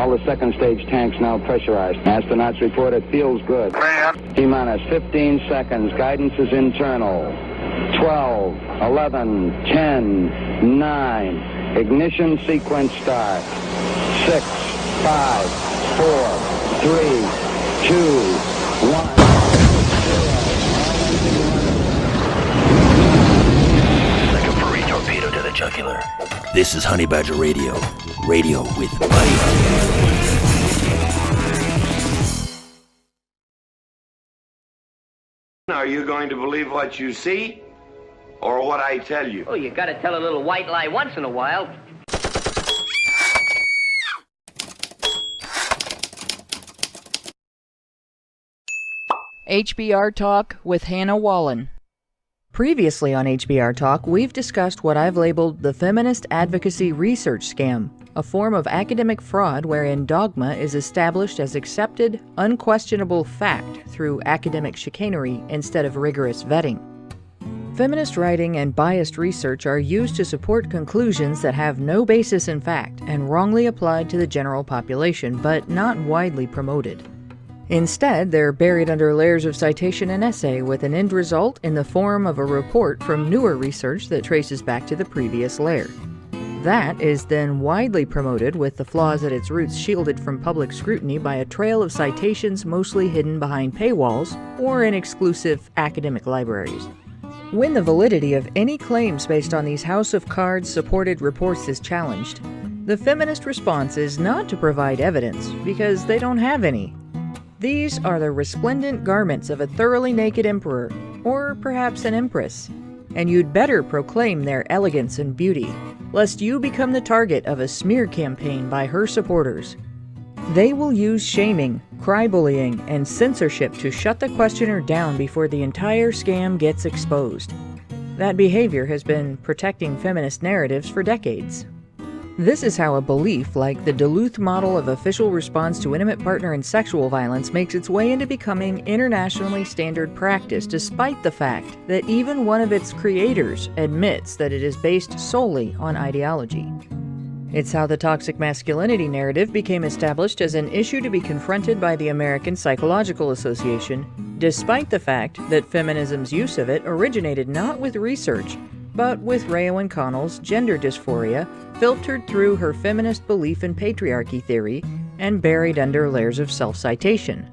All the second stage tanks now pressurized. Astronauts report it feels good. T-minus 15 seconds. Guidance is internal. 12, 11, 10, 9. Ignition sequence start. 6, 5, 4, 3, 2, 1. Like a furry torpedo to the jugular. This is Honey Badger Radio. Radio with Buddy. Are you going to believe what you see or what I tell you? Oh, you gotta tell a little white lie once in a while. HBR Talk with Hannah Wallen. Previously on HBR Talk, we've discussed what I've labeled the feminist advocacy research scam, a form of academic fraud wherein dogma is established as accepted, unquestionable fact through academic chicanery instead of rigorous vetting. Feminist writing and biased research are used to support conclusions that have no basis in fact and wrongly applied to the general population, but not widely promoted. Instead, they're buried under layers of citation and essay with an end result in the form of a report from newer research that traces back to the previous layer. That is then widely promoted with the flaws at its roots shielded from public scrutiny by a trail of citations mostly hidden behind paywalls or in exclusive academic libraries. When the validity of any claims based on these House of Cards supported reports is challenged, the feminist response is not to provide evidence because they don't have any. These are the resplendent garments of a thoroughly naked emperor, or perhaps an empress, and you'd better proclaim their elegance and beauty, lest you become the target of a smear campaign by her supporters. They will use shaming, cry-bullying, and censorship to shut the questioner down before the entire scam gets exposed. That behavior has been protecting feminist narratives for decades. This is how a belief like the Duluth model of official response to intimate partner and sexual violence makes its way into becoming internationally standard practice, despite the fact that even one of its creators admits that it is based solely on ideology. It's how the toxic masculinity narrative became established as an issue to be confronted by the American Psychological Association, despite the fact that feminism's use of it originated not with research, but with Rayo Connell's gender dysphoria filtered through her feminist belief in patriarchy theory and buried under layers of self-citation.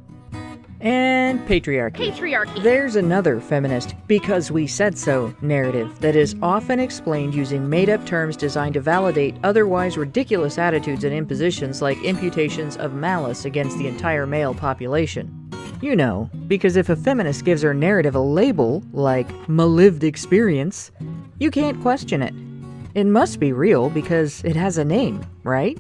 And patriarchy. There's another feminist "because we said so" narrative that is often explained using made-up terms designed to validate otherwise ridiculous attitudes and impositions like imputations of malice against the entire male population. You know, because if a feminist gives her narrative a label, like "malived experience," you can't question it. It must be real because it has a name, right?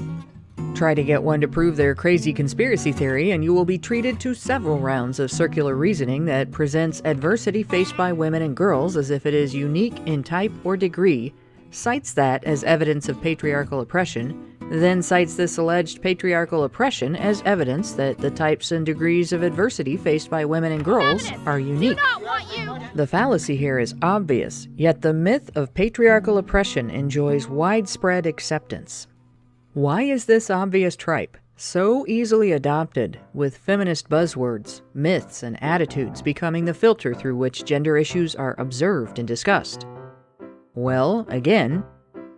Try to get one to prove their crazy conspiracy theory and you will be treated to several rounds of circular reasoning that presents adversity faced by women and girls as if it is unique in type or degree, cites that as evidence of patriarchal oppression, then cites this alleged patriarchal oppression as evidence that the types and degrees of adversity faced by women and girls are unique. The fallacy here is obvious, yet the myth of patriarchal oppression enjoys widespread acceptance. Why is this obvious tripe so easily adopted, with feminist buzzwords, myths, and attitudes becoming the filter through which gender issues are observed and discussed? Well, again,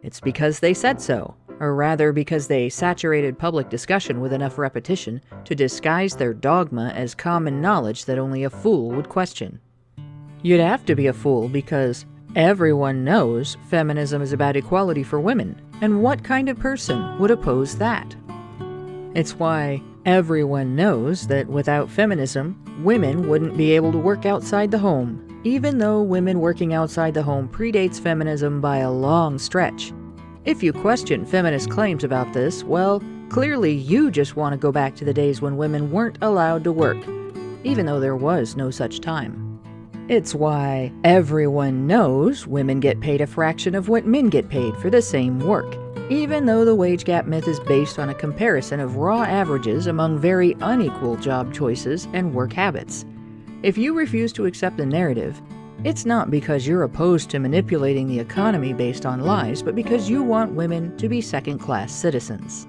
it's because they said so, or rather because they saturated public discussion with enough repetition to disguise their dogma as common knowledge that only a fool would question. You'd have to be a fool because everyone knows feminism is about equality for women, and what kind of person would oppose that? It's why everyone knows that without feminism, women wouldn't be able to work outside the home, even though women working outside the home predates feminism by a long stretch. If you question feminist claims about this, well, clearly you just want to go back to the days when women weren't allowed to work, even though there was no such time. It's why everyone knows women get paid a fraction of what men get paid for the same work, even though the wage gap myth is based on a comparison of raw averages among very unequal job choices and work habits. If you refuse to accept the narrative, it's not because you're opposed to manipulating the economy based on lies, but because you want women to be second-class citizens.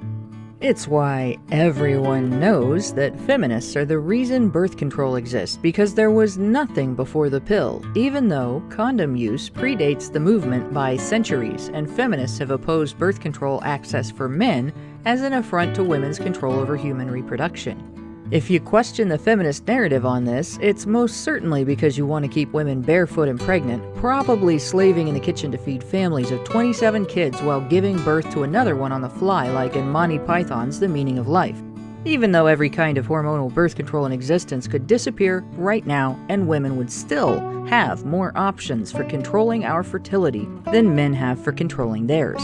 It's why everyone knows that feminists are the reason birth control exists, because there was nothing before the pill, even though condom use predates the movement by centuries, and feminists have opposed birth control access for men as an affront to women's control over human reproduction. If you question the feminist narrative on this, it's most certainly because you want to keep women barefoot and pregnant, probably slaving in the kitchen to feed families of 27 kids while giving birth to another one on the fly, like in Monty Python's The Meaning of Life. Even though every kind of hormonal birth control in existence could disappear right now, and women would still have more options for controlling our fertility than men have for controlling theirs.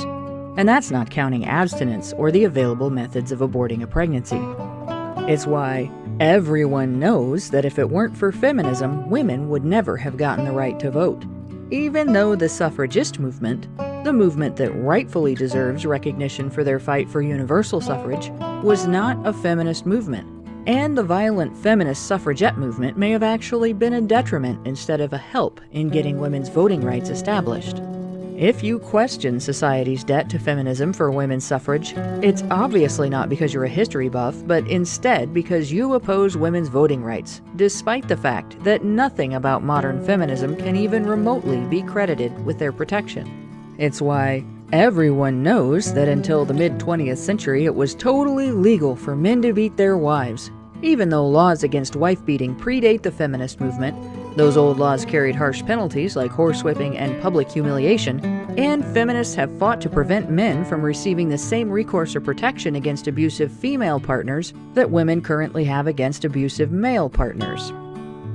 And that's not counting abstinence or the available methods of aborting a pregnancy. It's why everyone knows that if it weren't for feminism, women would never have gotten the right to vote. Even though the suffragist movement, the movement that rightfully deserves recognition for their fight for universal suffrage, was not a feminist movement. And the violent feminist suffragette movement may have actually been a detriment instead of a help in getting women's voting rights established. If you question society's debt to feminism for women's suffrage, it's obviously not because you're a history buff, but instead because you oppose women's voting rights, despite the fact that nothing about modern feminism can even remotely be credited with their protection. It's why everyone knows that until the mid-20th century it was totally legal for men to beat their wives. Even though laws against wife-beating predate the feminist movement, those old laws carried harsh penalties like horsewhipping and public humiliation, and feminists have fought to prevent men from receiving the same recourse or protection against abusive female partners that women currently have against abusive male partners.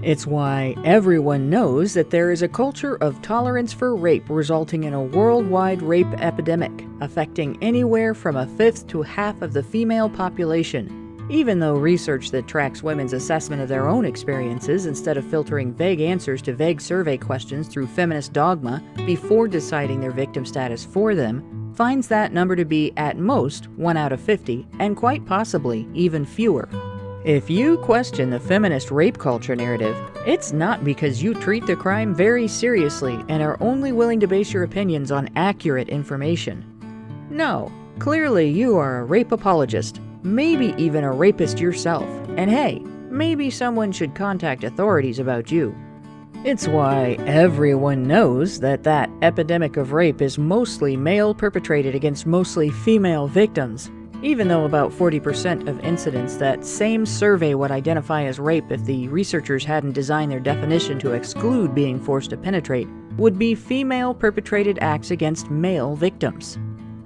It's why everyone knows that there is a culture of tolerance for rape resulting in a worldwide rape epidemic, affecting anywhere from a fifth to half of the female population. Even though research that tracks women's assessment of their own experiences instead of filtering vague answers to vague survey questions through feminist dogma before deciding their victim status for them, finds that number to be at most 1 out of 50, and quite possibly even fewer. If you question the feminist rape culture narrative, it's not because you treat the crime very seriously and are only willing to base your opinions on accurate information. No, clearly you are a rape apologist. Maybe even a rapist yourself, and hey, maybe someone should contact authorities about you. It's why everyone knows that that epidemic of rape is mostly male perpetrated against mostly female victims, even though about 40% of incidents that same survey would identify as rape if the researchers hadn't designed their definition to exclude being forced to penetrate, would be female perpetrated acts against male victims.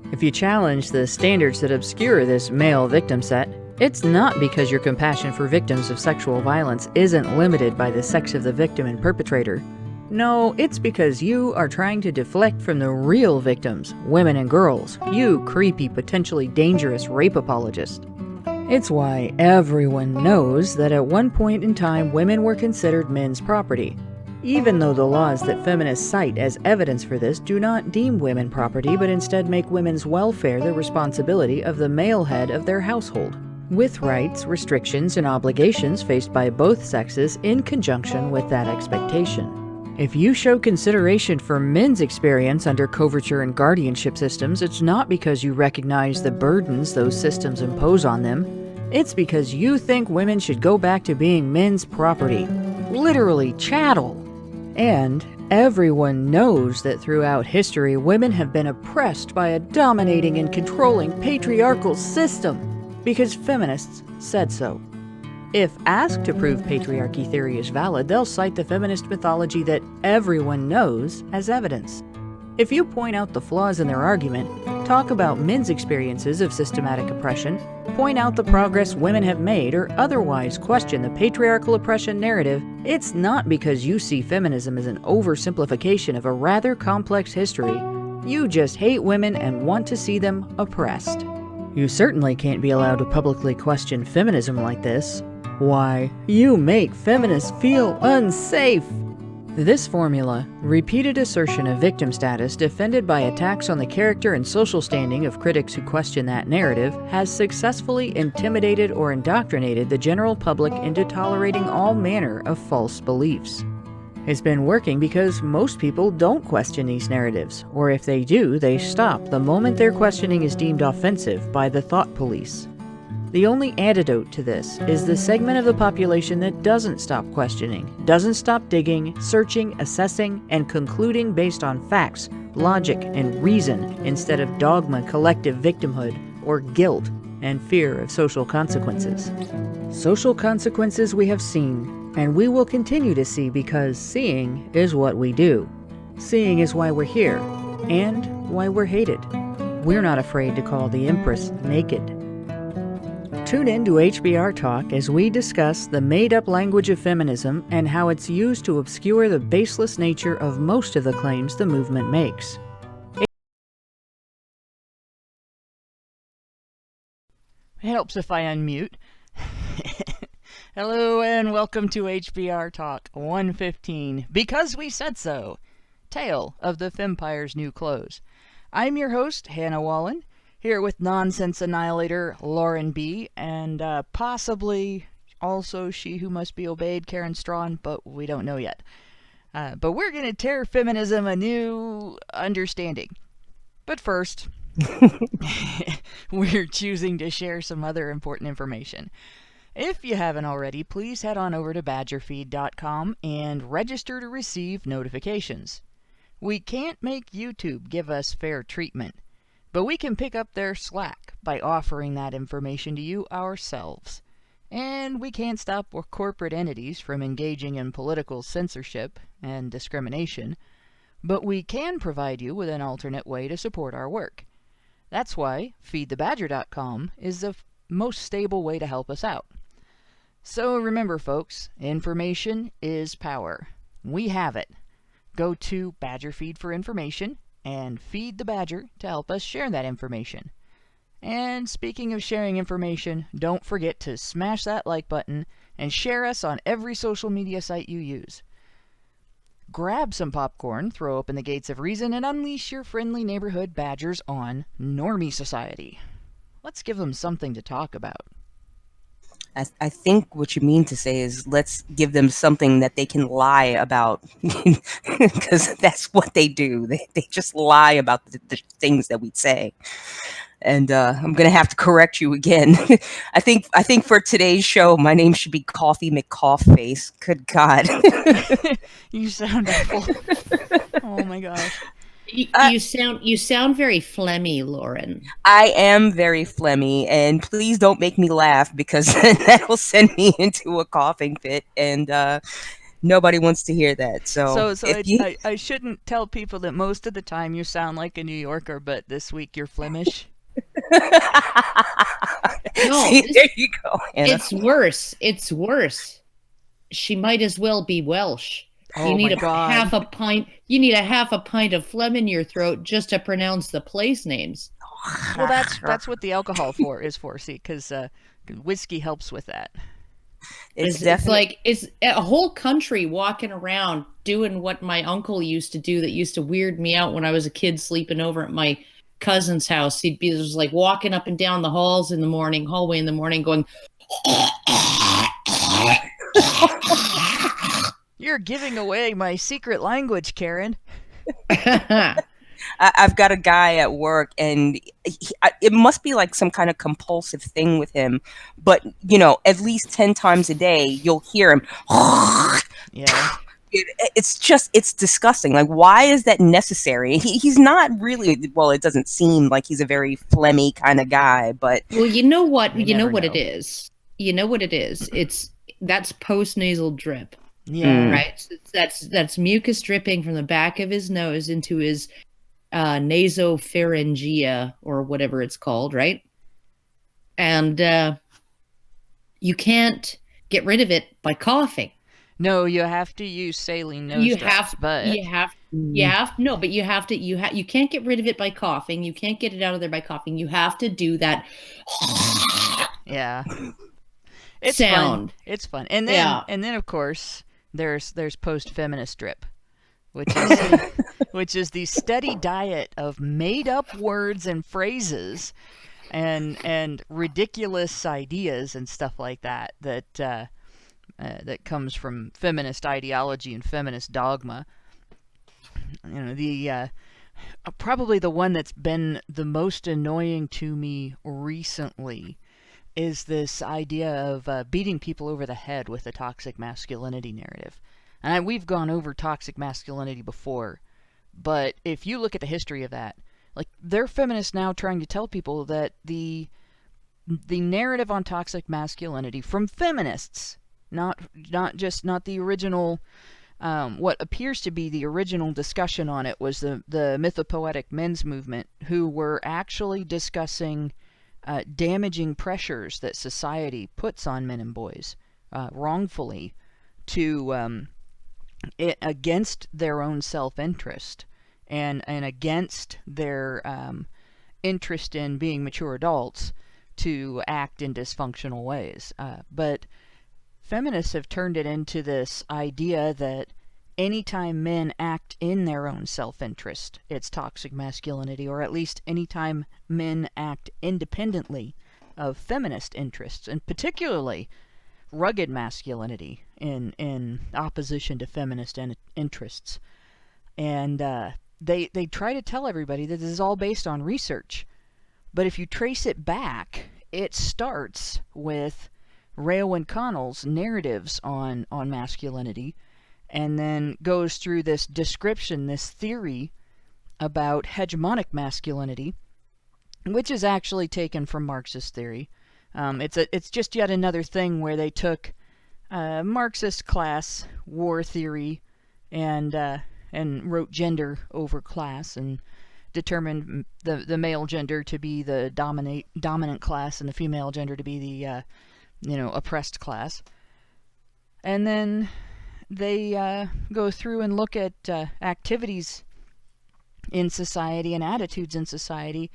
If you challenge the standards that obscure this male victim set, it's not because your compassion for victims of sexual violence isn't limited by the sex of the victim and perpetrator. No, it's because you are trying to deflect from the real victims, women and girls, you creepy, potentially dangerous rape apologist. It's why everyone knows that at one point in time women were considered men's property. Even though the laws that feminists cite as evidence for this do not deem women property, but instead make women's welfare the responsibility of the male head of their household, with rights, restrictions, and obligations faced by both sexes in conjunction with that expectation. If you show consideration for men's experience under coverture and guardianship systems, it's not because you recognize the burdens those systems impose on them. It's because you think women should go back to being men's property, literally chattel. And everyone knows that throughout history, women have been oppressed by a dominating and controlling patriarchal system, because feminists said so. If asked to prove patriarchy theory is valid, they'll cite the feminist mythology that everyone knows as evidence. If you point out the flaws in their argument, talk about men's experiences of systematic oppression, point out the progress women have made, or otherwise question the patriarchal oppression narrative, it's not because you see feminism as an oversimplification of a rather complex history. You just hate women and want to see them oppressed. You certainly can't be allowed to publicly question feminism like this. Why, you make feminists feel unsafe! This formula, repeated assertion of victim status defended by attacks on the character and social standing of critics who question that narrative, has successfully intimidated or indoctrinated the general public into tolerating all manner of false beliefs. It's been working because most people don't question these narratives, or if they do, they stop the moment their questioning is deemed offensive by the thought police. The only antidote to this is the segment of the population that doesn't stop questioning, doesn't stop digging, searching, assessing, and concluding based on facts, logic, and reason instead of dogma, collective victimhood, or guilt and fear of social consequences. Social consequences we have seen, and we will continue to see because seeing is what we do. Seeing is why we're here, and why we're hated. We're not afraid to call the Empress naked. Tune in to HBR Talk as we discuss the made-up language of feminism and how it's used to obscure the baseless nature of most of the claims the movement makes. It helps if I unmute. Hello and welcome to HBR Talk 115, Because We Said So, Tale of the Fempire's New Clothes. I'm your host, Hannah Wallen, here with Nonsense Annihilator Lauren B., and possibly also she who must be obeyed, Karen Strawn, but we don't know yet. But we're going to tear feminism a new understanding. But first, we're choosing to share some other important information. If you haven't already, please head on over to badgerfeed.com and register to receive notifications. We can't make YouTube give us fair treatment, but we can pick up their slack by offering that information to you ourselves. And we can't stop corporate entities from engaging in political censorship and discrimination, but we can provide you with an alternate way to support our work. That's why feedthebadger.com is the most stable way to help us out. So remember, folks, information is power. We have it. Go to Badger Feed for information and Feed the Badger to help us share that information. And speaking of sharing information, don't forget to smash that like button and share us on every social media site you use. Grab some popcorn, throw open the gates of reason, and unleash your friendly neighborhood badgers on Normie Society. Let's give them something to talk about. I think what you mean to say is let's give them something that they can lie about, because that's what they do. They just lie about the things that we say. And I'm going to have to correct you again. I think for today's show, my name should be Coffee McCoffface. Good God. You sound awful. Oh my gosh. You sound very phlegmy, Lauren. I am very phlegmy, and please don't make me laugh because that will send me into a coughing fit, and nobody wants to hear that. So I shouldn't tell people that most of the time you sound like a New Yorker, but this week you're Flemish. No, see, there you go, Hannah. It's worse. She might as well be Welsh. Oh, you need God. You need a half a pint of phlegm in your throat just to pronounce the place names. Well, that's what the alcohol is for. See, because whiskey helps with that. It's like it's a whole country walking around doing what my uncle used to do that used to weird me out when I was a kid sleeping over at my cousin's house. He'd be just like walking up and down the hallway in the morning going You're giving away my secret language, Karen. I've got a guy at work, and it must be like some kind of compulsive thing with him. But, at least 10 times a day, you'll hear him. Yeah. It's disgusting. Like, why is that necessary? He's not really, well, it doesn't seem like he's a very phlegmy kind of guy, but. Well, you know what? You know what it is. You know what it is. That's post-nasal drip. Yeah. Right. So that's mucus dripping from the back of his nose into his nasopharyngea or whatever it's called, right? And you can't get rid of it by coughing. No, you have to use saline nose drops. You can't get rid of it by coughing. You can't get it out of there by coughing. You have to do that. Yeah. It's sound. Fun. It's fun. And then of course there's post-feminist drip, which is the steady diet of made-up words and phrases and ridiculous ideas and stuff like that that comes from feminist ideology and feminist dogma. The probably the one that's been the most annoying to me recently is this idea of beating people over the head with the toxic masculinity narrative. And we've gone over toxic masculinity before, but if you look at the history of that, like, they're feminists now trying to tell people that the narrative on toxic masculinity from feminists, not the original, what appears to be the original discussion on it was the mythopoetic men's movement, who were actually discussing damaging pressures that society puts on men and boys wrongfully to against their own self-interest and against their interest in being mature adults to act in dysfunctional ways. But feminists have turned it into this idea that anytime men act in their own self-interest, it's toxic masculinity, or at least anytime men act independently of feminist interests, and particularly rugged masculinity in opposition to feminist interests. And they try to tell everybody that this is all based on research. But if you trace it back, it starts with Rayo and Connell's narratives on masculinity, and then goes through this description, this theory about hegemonic masculinity, which is actually taken from Marxist theory. It's just yet another thing where they took Marxist class war theory and wrote gender over class, and determined the male gender to be the dominant class and the female gender to be the oppressed class. And then they go through and look at activities in society and attitudes in society,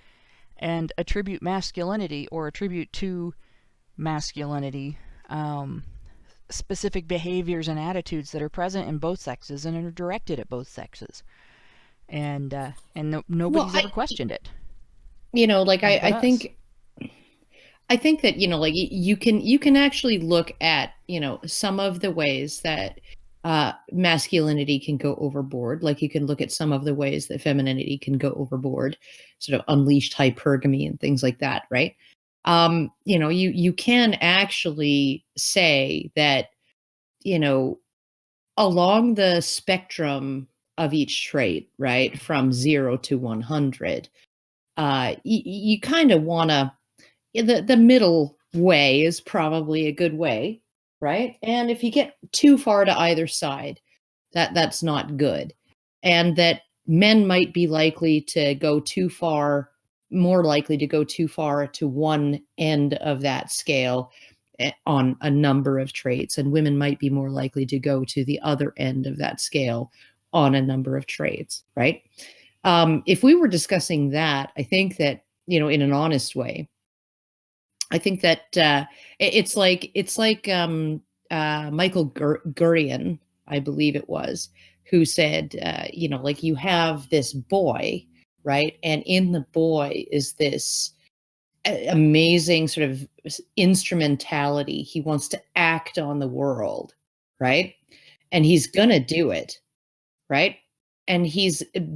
and attribute masculinity, or attribute to masculinity specific behaviors and attitudes that are present in both sexes and are directed at both sexes. And nobody's ever questioned it. I think that, you can actually look at, some of the ways that masculinity can go overboard. Like, you can look at some of the ways that femininity can go overboard, sort of unleashed hypergamy and things like that, right? You can actually say that, along the spectrum of each trait, right, from 0 to 100, you kind of want to, the middle way is probably a good way, right? And if you get too far to either side, that's not good. And that men might be likely to go too far, more likely to go too far to one end of that scale on a number of traits, and women might be more likely to go to the other end of that scale on a number of traits, right? If we were discussing that, I think that, in an honest way, I think that it's like Michael Gurian, I believe it was, who said, like, you have this boy, right? And in the boy is this amazing sort of instrumentality. He wants to act on the world, right? And he's gonna do it, right? And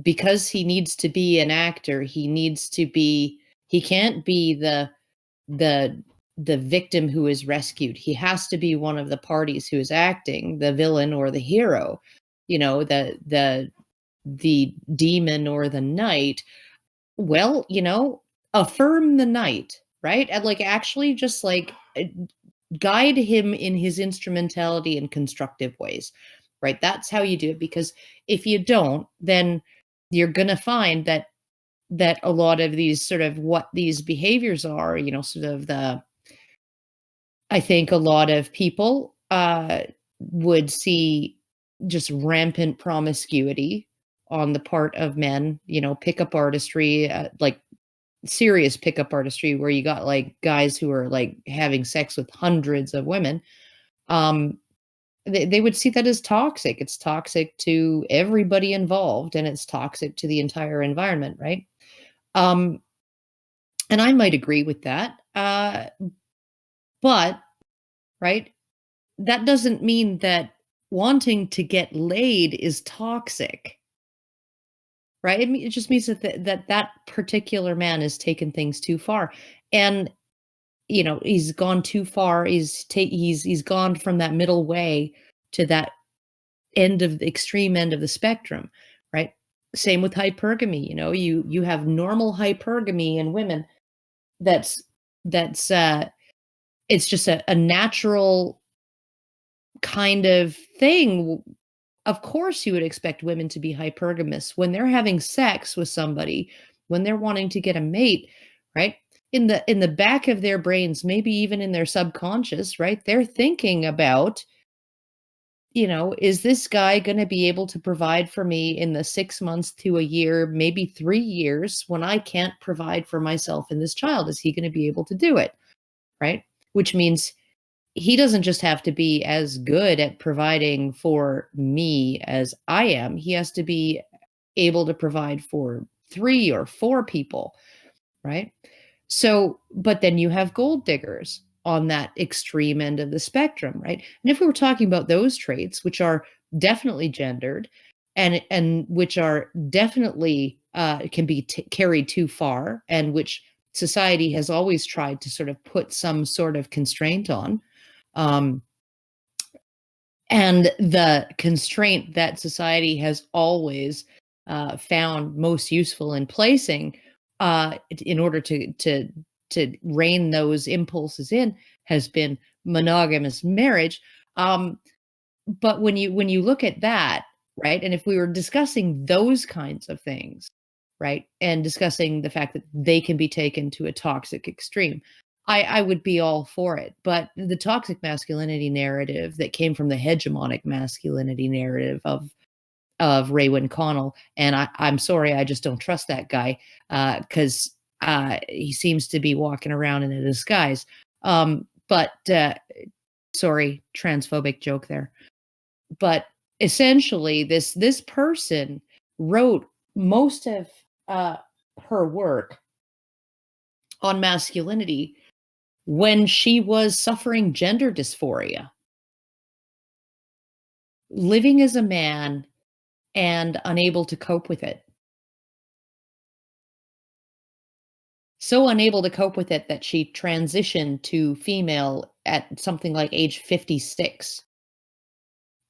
because he needs to be an actor, he can't be the victim who is rescued. He has to be one of the parties who is acting, the villain or the hero, the demon or the knight. Well, affirm the knight, right? And actually just guide him in his instrumentality in constructive ways, right? That's how you do it. Because if you don't, then you're going to find that a lot of these sort of what these behaviors are, I think a lot of people would see just rampant promiscuity on the part of men, pickup artistry, serious pickup artistry, where you got guys who are having sex with hundreds of women. They would see that as toxic. It's toxic to everybody involved, and it's toxic to the entire environment, right? And I might agree with that. But, right, that doesn't mean that wanting to get laid is toxic, right? It just means that particular man has taken things too far, and he's gone too far. He's gone from that middle way to that the extreme end of the spectrum, right? Same with hypergamy. You have normal hypergamy in women. That's it's just a natural kind of thing. Of course you would expect women to be hypergamous when they're having sex with somebody, when they're wanting to get a mate, right? In the back of their brains, maybe even in their subconscious, right? They're thinking about, is this guy going to be able to provide for me in the 6 months to a year, maybe 3 years, when I can't provide for myself and this child? Is he going to be able to do it? Right? Which means he doesn't just have to be as good at providing for me as I am. He has to be able to provide for 3 or 4 people, right? So, but then you have gold diggers on that extreme end of the spectrum, right? And if we were talking about those traits, which are definitely gendered and which are definitely can be carried too far, and which society has always tried to sort of put some sort of constraint on, and the constraint that society has always found most useful in placing in order to rein those impulses in has been monogamous marriage. But when you look at that, right, and if we were discussing those kinds of things, right, and discussing the fact that they can be taken to a toxic extreme, I would be all for it. But the toxic masculinity narrative that came from the hegemonic masculinity narrative of Raywin Connell, and I'm sorry, I just don't trust that guy, because he seems to be walking around in a disguise. But sorry, transphobic joke there. But essentially, this person wrote most of her work on masculinity when she was suffering gender dysphoria, living as a man and unable to cope with it. So unable to cope with it that she transitioned to female at something like age 56.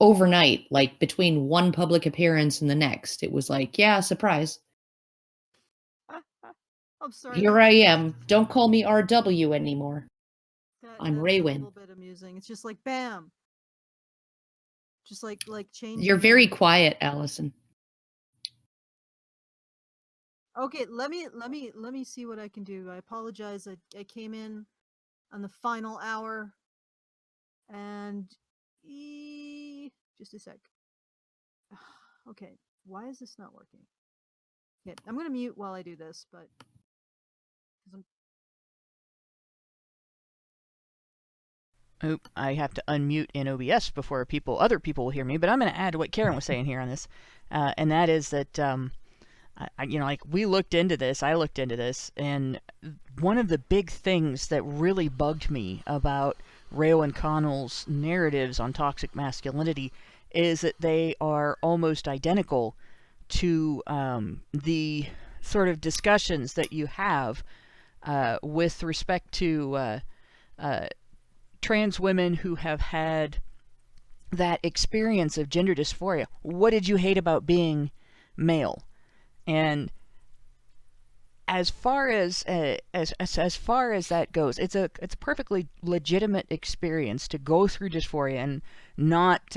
Overnight, like between one public appearance and the next. It was like, yeah, surprise. I'm sorry. Here I am. Don't call me RW anymore. I'm Raywin. A little bit amusing. It's just like bam. Just like change. You're very quiet, Alison. Okay, let me see what I can do. I apologize. I came in on the final hour, and just a sec. Okay, why is this not working? Okay, I'm gonna mute while I do this, but Oop, I have to unmute in OBS before other people will hear me, but I'm going to add what Karen was saying here on this, and that is that, we looked into this, I looked into this, and one of the big things that really bugged me about Raywin Connell's narratives on toxic masculinity is that they are almost identical to the sort of discussions that you have with respect to trans women who have had that experience of gender dysphoria. What did you hate about being male? And as far as that goes, it's a perfectly legitimate experience to go through dysphoria and not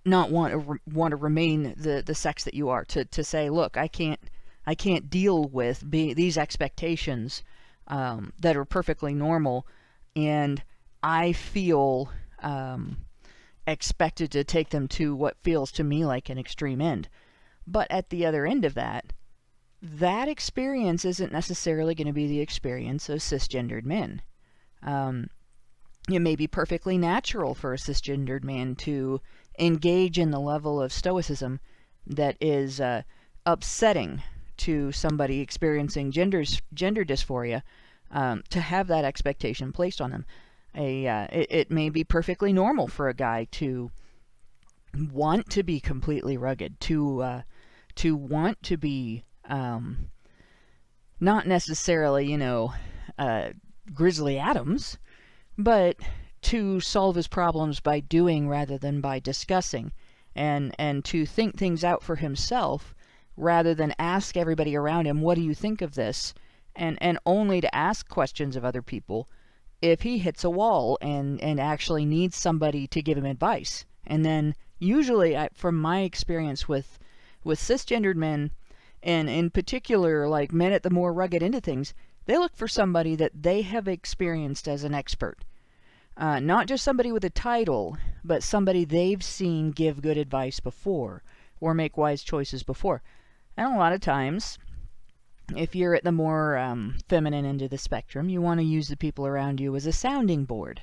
want to remain the sex that you are, to say, look, I can't deal with these expectations that are perfectly normal, and I feel expected to take them to what feels to me like an extreme end. But at the other end of that experience isn't necessarily going to be the experience of cisgendered men. It may be perfectly natural for a cisgendered man to engage in the level of stoicism that is upsetting to somebody experiencing gender dysphoria, to have that expectation placed on them. It may be perfectly normal for a guy to want to be completely rugged, to want to be not necessarily, Grizzly Adams, but to solve his problems by doing rather than by discussing, and to think things out for himself rather than ask everybody around him, what do you think of this? And only to ask questions of other people if he hits a wall and actually needs somebody to give him advice. And then usually, from my experience with cisgendered men, and in particular, like men at the more rugged end of things, they look for somebody that they have experienced as an expert. Not just somebody with a title, but somebody they've seen give good advice before or make wise choices before. And a lot of times, if you're at the more feminine end of the spectrum, you want to use the people around you as a sounding board.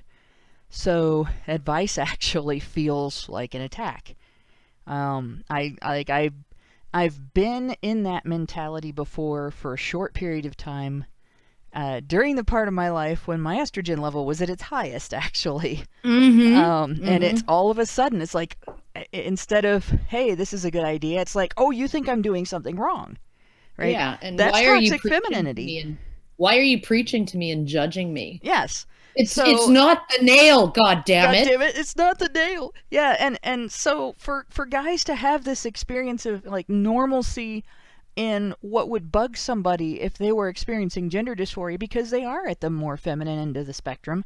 So advice actually feels like an attack. I've been in that mentality before for a short period of time, during the part of my life when my estrogen level was at its highest, actually. And it's all of a sudden, it's like, instead of, hey, this is a good idea, it's like, oh, you think I'm doing something wrong, right? Yeah, and that's why are you toxic femininity. Why are you preaching to me and judging me? Yes. It's not the nail, God damn it. It's not the nail. Yeah, and so for guys to have this experience of like normalcy in what would bug somebody if they were experiencing gender dysphoria because they are at the more feminine end of the spectrum,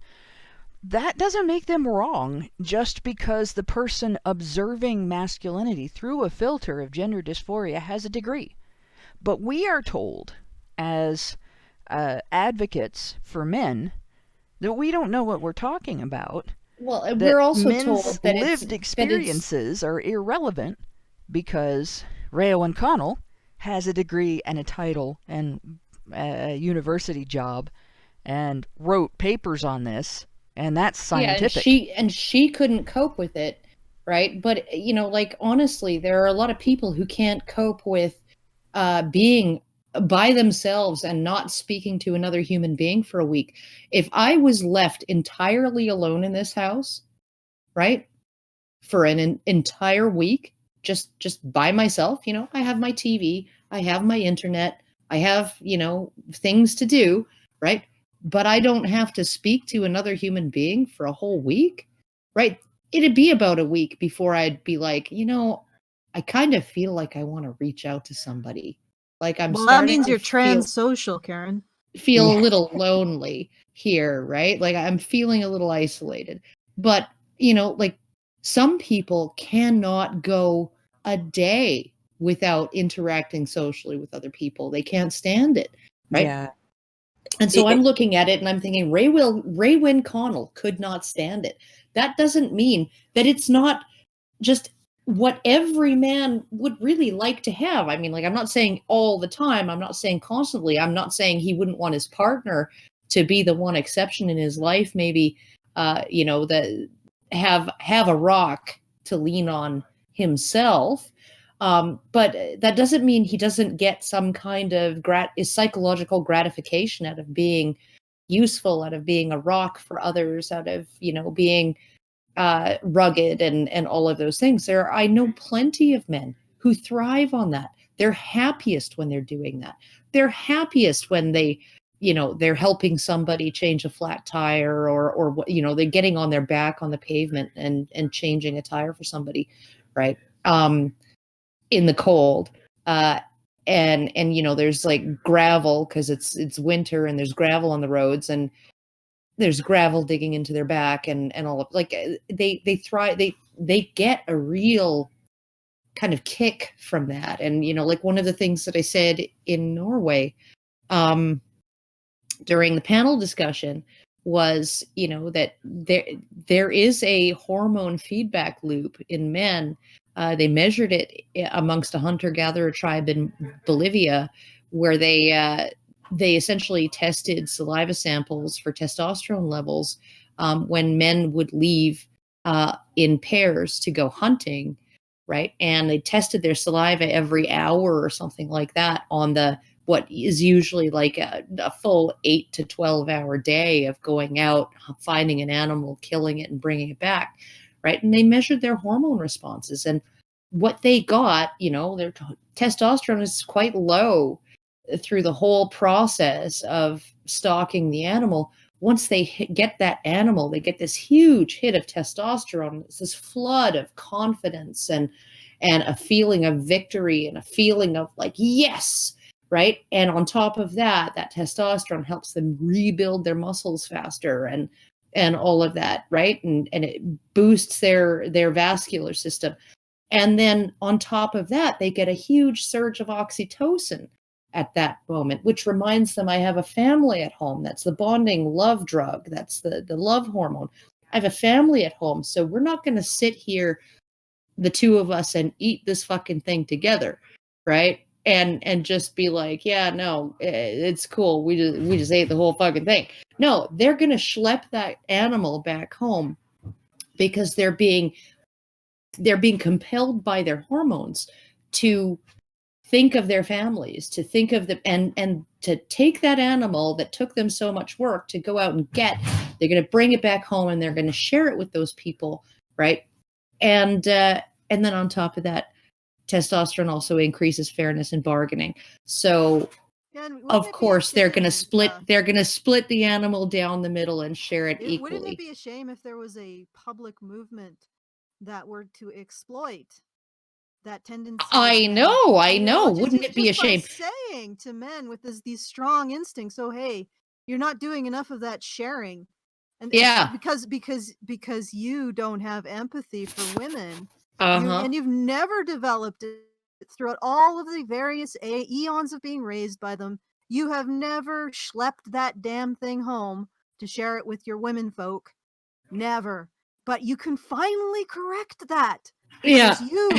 that doesn't make them wrong just because the person observing masculinity through a filter of gender dysphoria has a degree. But we are told as advocates for men that we don't know what we're talking about. Well, we're also told that lived experiences are irrelevant because Rayo O'Connell has a degree and a title and a university job and wrote papers on this, and that's scientific. Yeah, and she couldn't cope with it, right? But honestly, there are a lot of people who can't cope with being by themselves and not speaking to another human being for a week. If I was left entirely alone in this house, right, for an entire week, just by myself, I have my TV, I have my internet, I have, things to do, right? But I don't have to speak to another human being for a whole week, right? It'd be about a week before I'd be like, I kind of feel like I want to reach out to somebody. Like that means you're trans-social, Karen. Feel a little lonely here, right? Like I'm feeling a little isolated. But, some people cannot go a day without interacting socially with other people. They can't stand it, right? Yeah. And so I'm looking at it and I'm thinking Ray Wynn Connell could not stand it. That doesn't mean that it's not just what every man would really like to have. I mean, I'm not saying all the time. I'm not saying constantly. I'm not saying he wouldn't want his partner to be the one exception in his life. Maybe, that have a rock to lean on himself. But that doesn't mean he doesn't get some kind of psychological gratification out of being useful, out of being a rock for others, out of, being rugged and all of those things. I know plenty of men who thrive on that. They're happiest when they're doing that. They're happiest when they're helping somebody change a flat tire or they're getting on their back on the pavement and changing a tire for somebody, right? In the cold. And there's like gravel because it's winter and there's gravel on the roads and there's gravel digging into their back and all of they thrive. They get a real kind of kick from that. And, one of the things that I said in Norway, during the panel discussion was, that there is a hormone feedback loop in men. They measured it amongst a hunter-gatherer tribe in Bolivia, where they essentially tested saliva samples for testosterone levels when men would leave in pairs to go hunting, right? And they tested their saliva every hour or something like that on the what is usually like a full 8 to 12 hour day of going out, finding an animal, killing it, and bringing it back, right? And they measured their hormone responses, and what they got, their testosterone is quite low through the whole process of stalking the animal. Once they get that animal, they get this huge hit of testosterone. It's this flood of confidence and a feeling of victory and a feeling of like, yes, right? And on top of that, that testosterone helps them rebuild their muscles faster and all of that, right? And it boosts their vascular system. And then on top of that, they get a huge surge of oxytocin at that moment, which reminds them, I have a family at home. That's the bonding love drug. That's the love hormone. I have a family at home. So we're not going to sit here, the two of us, and eat this fucking thing together, right? And just be like, yeah, no, it's cool. We just ate the whole fucking thing. No, they're going to schlep that animal back home because they're being compelled by their hormones to think of their families, to think of and to take that animal that took them so much work to go out and get. They're going to bring it back home and they're going to share it with those people, right? And then on top of that, testosterone also increases fairness in bargaining. So of course they're going to split. They're going to split the animal down the middle and share it equally. Wouldn't it be a shame if there was a public movement that were to exploit that tendency? I know. Wouldn't it be a shame? Saying to men with these strong instincts, oh hey, you're not doing enough of that sharing, and because you don't have empathy for women, and you've never developed it throughout all of the various eons of being raised by them. You have never schlepped that damn thing home to share it with your women folk. Never. But you can finally correct that. Yeah. You,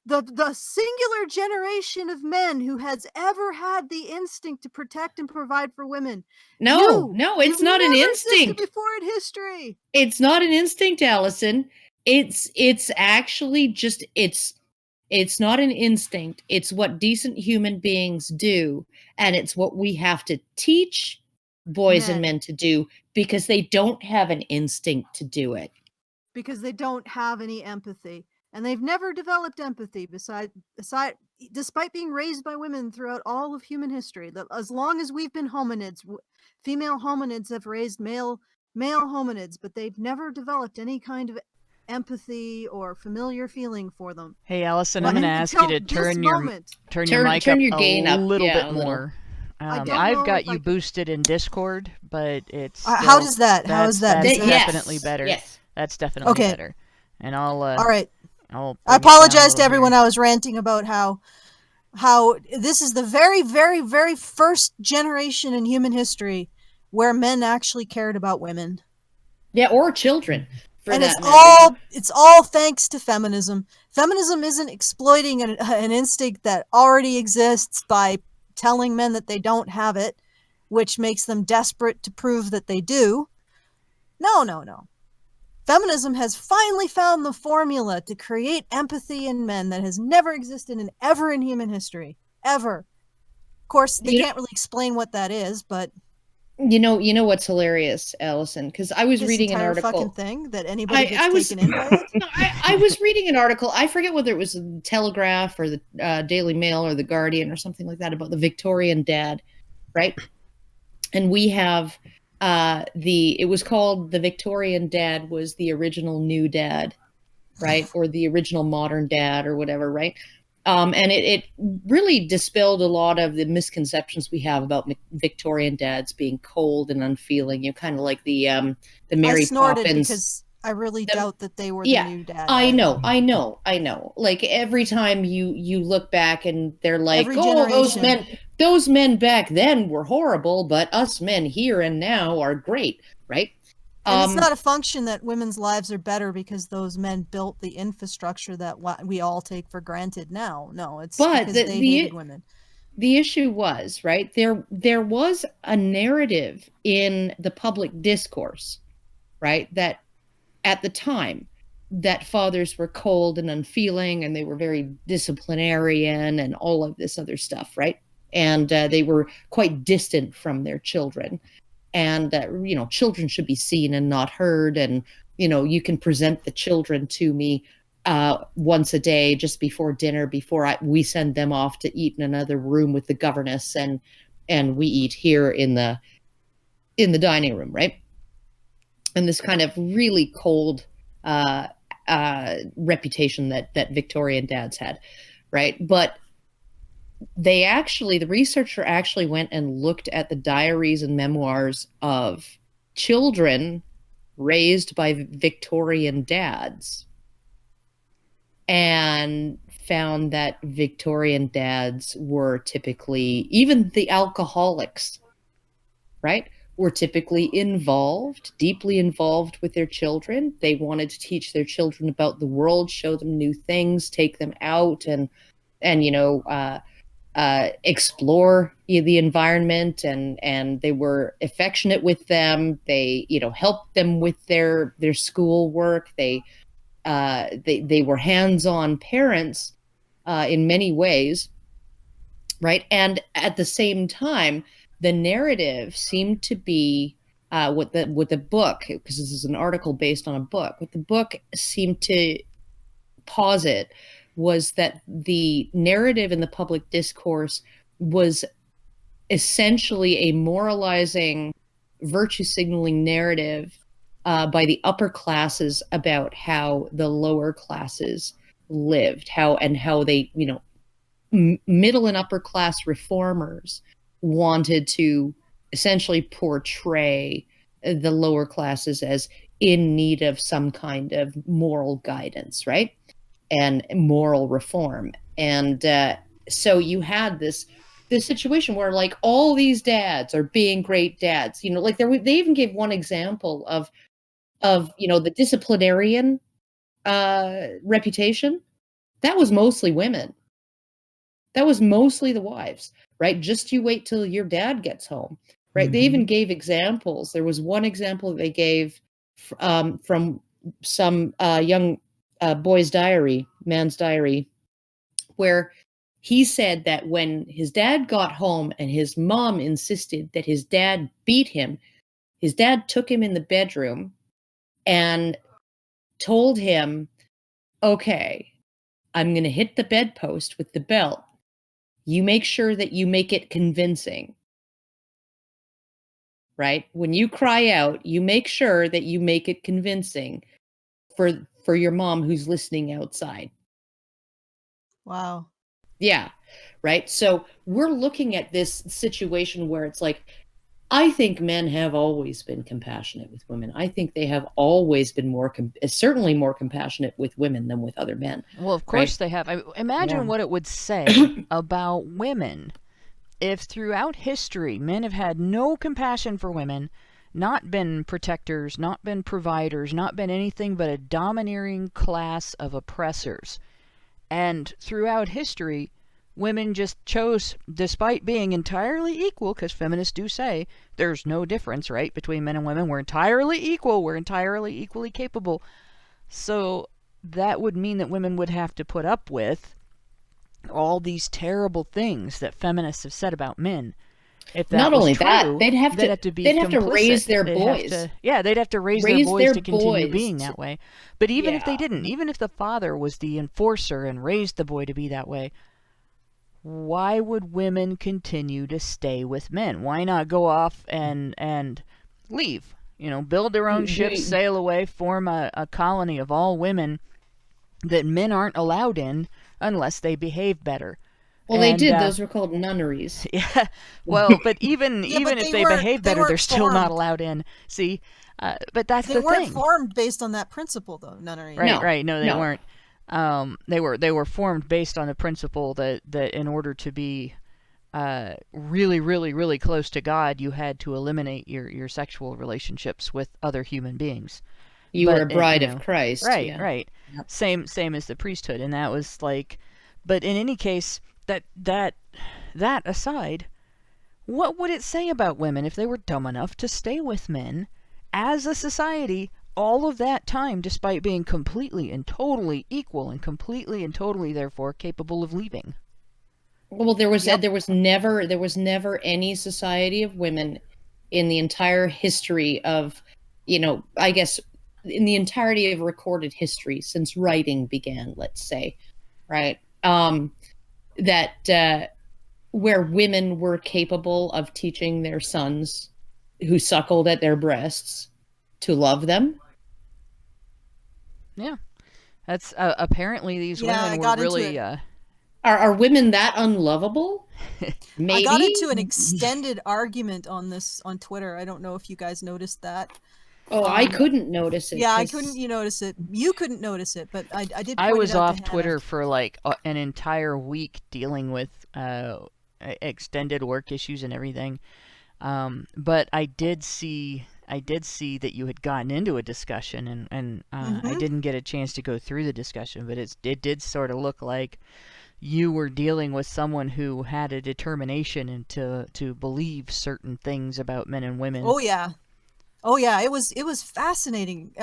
the singular generation of men who has ever had the instinct to protect and provide for women. No, it's not an instinct. Before in history. It's not an instinct, Alison. It's actually just it's not an instinct. It's what decent human beings do, and it's what we have to teach boys and men to do because they don't have an instinct to do it. Because they don't have any empathy, and they've never developed empathy despite being raised by women throughout all of human history. As long as we've been hominids, female hominids have raised male hominids, but they've never developed any kind of empathy or familiar feeling for them. Hey, Alison, I'm going to ask you to turn your mic up a little bit more. I've got you boosted in Discord, but it's how does that? How is that? That's definitely better. Yes. That's definitely better. And I'll all right. I apologize to everyone. I was ranting about how this is the very, very, very first generation in human history where men actually cared about women. Yeah, or children. And it's all thanks to feminism. Feminism isn't exploiting an instinct that already exists by telling men that they don't have it, which makes them desperate to prove that they do. No. Feminism has finally found the formula to create empathy in men that has never existed ever in human history. Ever. Of course, they can't really explain what that is, but... You know what's hilarious, Alison? Because I was reading an article. Fucking thing that anybody gets taken in by it. No, I was reading an article. I forget whether it was the Telegraph or the Daily Mail or the Guardian or something like that about the Victorian dad, right? And we have it was called the Victorian dad was the original new dad, right? Or the original modern dad or whatever, right? And it really dispelled a lot of the misconceptions we have about Victorian dads being cold and unfeeling. Kind of like the Mary Poppins. Because I really doubt that they were the new dad. I know. Like every time you look back and they're like, those men back then were horrible, but us men here and now are great, right? And it's not a function that women's lives are better because those men built the infrastructure that we all take for granted now. No, it's because they hated women. The issue was, right, there was a narrative in the public discourse, right, that at the time that fathers were cold and unfeeling and they were very disciplinarian and all of this other stuff, right? and they were quite distant from their children. And children should be seen and not heard, and you can present the children to me once a day, just before dinner, before we send them off to eat in another room with the governess, and we eat here in the dining room, right? And this kind of really cold reputation that Victorian dads had, right? But the researcher actually went and looked at the diaries and memoirs of children raised by Victorian dads, and found that Victorian dads were typically, even the alcoholics, right, were typically deeply involved with their children. They wanted to teach their children about the world, show them new things, take them out and explore the environment, and they were affectionate with them. They helped them with their school work. They were hands-on parents in many ways, right? And at the same time, the narrative seemed to be what the book, because this is an article based on a book, what the book seemed to posit was that the narrative in the public discourse was essentially a moralizing, virtue signaling narrative by the upper classes about how the lower classes lived, how they, middle and upper class reformers wanted to essentially portray the lower classes as in need of some kind of moral guidance, right? And moral reform. And so you had this situation where like all these dads are being great dads, like they even gave one example of the disciplinarian reputation. That was mostly women. That was mostly the wives, right? Just you wait till your dad gets home, right? Mm-hmm. They even gave examples. There was one example they gave from some young man's diary, where he said that when his dad got home and his mom insisted that his dad beat him, his dad took him in the bedroom and told him, okay, I'm going to hit the bedpost with the belt. You make sure that you make it convincing, right? When you cry out, you make sure that you make it convincing for your mom who's listening outside. Wow. Yeah, right? So we're looking at this situation where it's like, I think men have always been compassionate with women. I think they have always been certainly more compassionate with women than with other men. Well, of course they have. Imagine what it would say about women if throughout history men have had no compassion for women, not been protectors, not been providers, not been anything but a domineering class of oppressors. And throughout history, women just chose, despite being entirely equal, because feminists do say there's no difference, right, between men and women. We're entirely equal. We're entirely equally capable. So that would mean that women would have to put up with all these terrible things that feminists have said about men. If that Not was only true, that, they'd have to complicit. raise their boys. They'd have to raise their boys to continue being that way. But even if they didn't, even if the father was the enforcer and raised the boy to be that way, why would women continue to stay with men? Why not go off and leave? Build their own ships, sail away, form a colony of all women that men aren't allowed in unless they behave better. Well, they did. Those were called nunneries. Yeah. Well, but even if they behave better, they're still not allowed in. See, but that's the thing. They weren't formed based on that principle, though. Nunneries. Right. No, they weren't. They were formed based on the principle that in order to be really, really, really close to God, you had to eliminate your sexual relationships with other human beings. You were a bride of Christ. Right, yeah. right. Yep. Same as the priesthood, and that was like. But in any case, that aside, what would it say about women if they were dumb enough to stay with men as a society all of that time, despite being completely and totally equal and completely and totally, therefore, capable of leaving? Well, there was never any society of women in the entire history of, I guess in the entirety of recorded history since writing began, let's say, right? That where women were capable of teaching their sons who suckled at their breasts to love them. Yeah. That's apparently these women were really Are women that unlovable? Maybe. I got into an extended argument on this on Twitter. I don't know if you guys noticed that. Oh, I couldn't notice it. Yeah, I couldn't. You notice it? You couldn't notice it, but I did. I was off Twitter for like an entire week dealing with extended work issues and everything. But I did see that you had gotten into a discussion, and I didn't get a chance to go through the discussion, but it did sort of look like you were dealing with someone who had a determination and to believe certain things about men and women. Oh yeah, it was fascinating.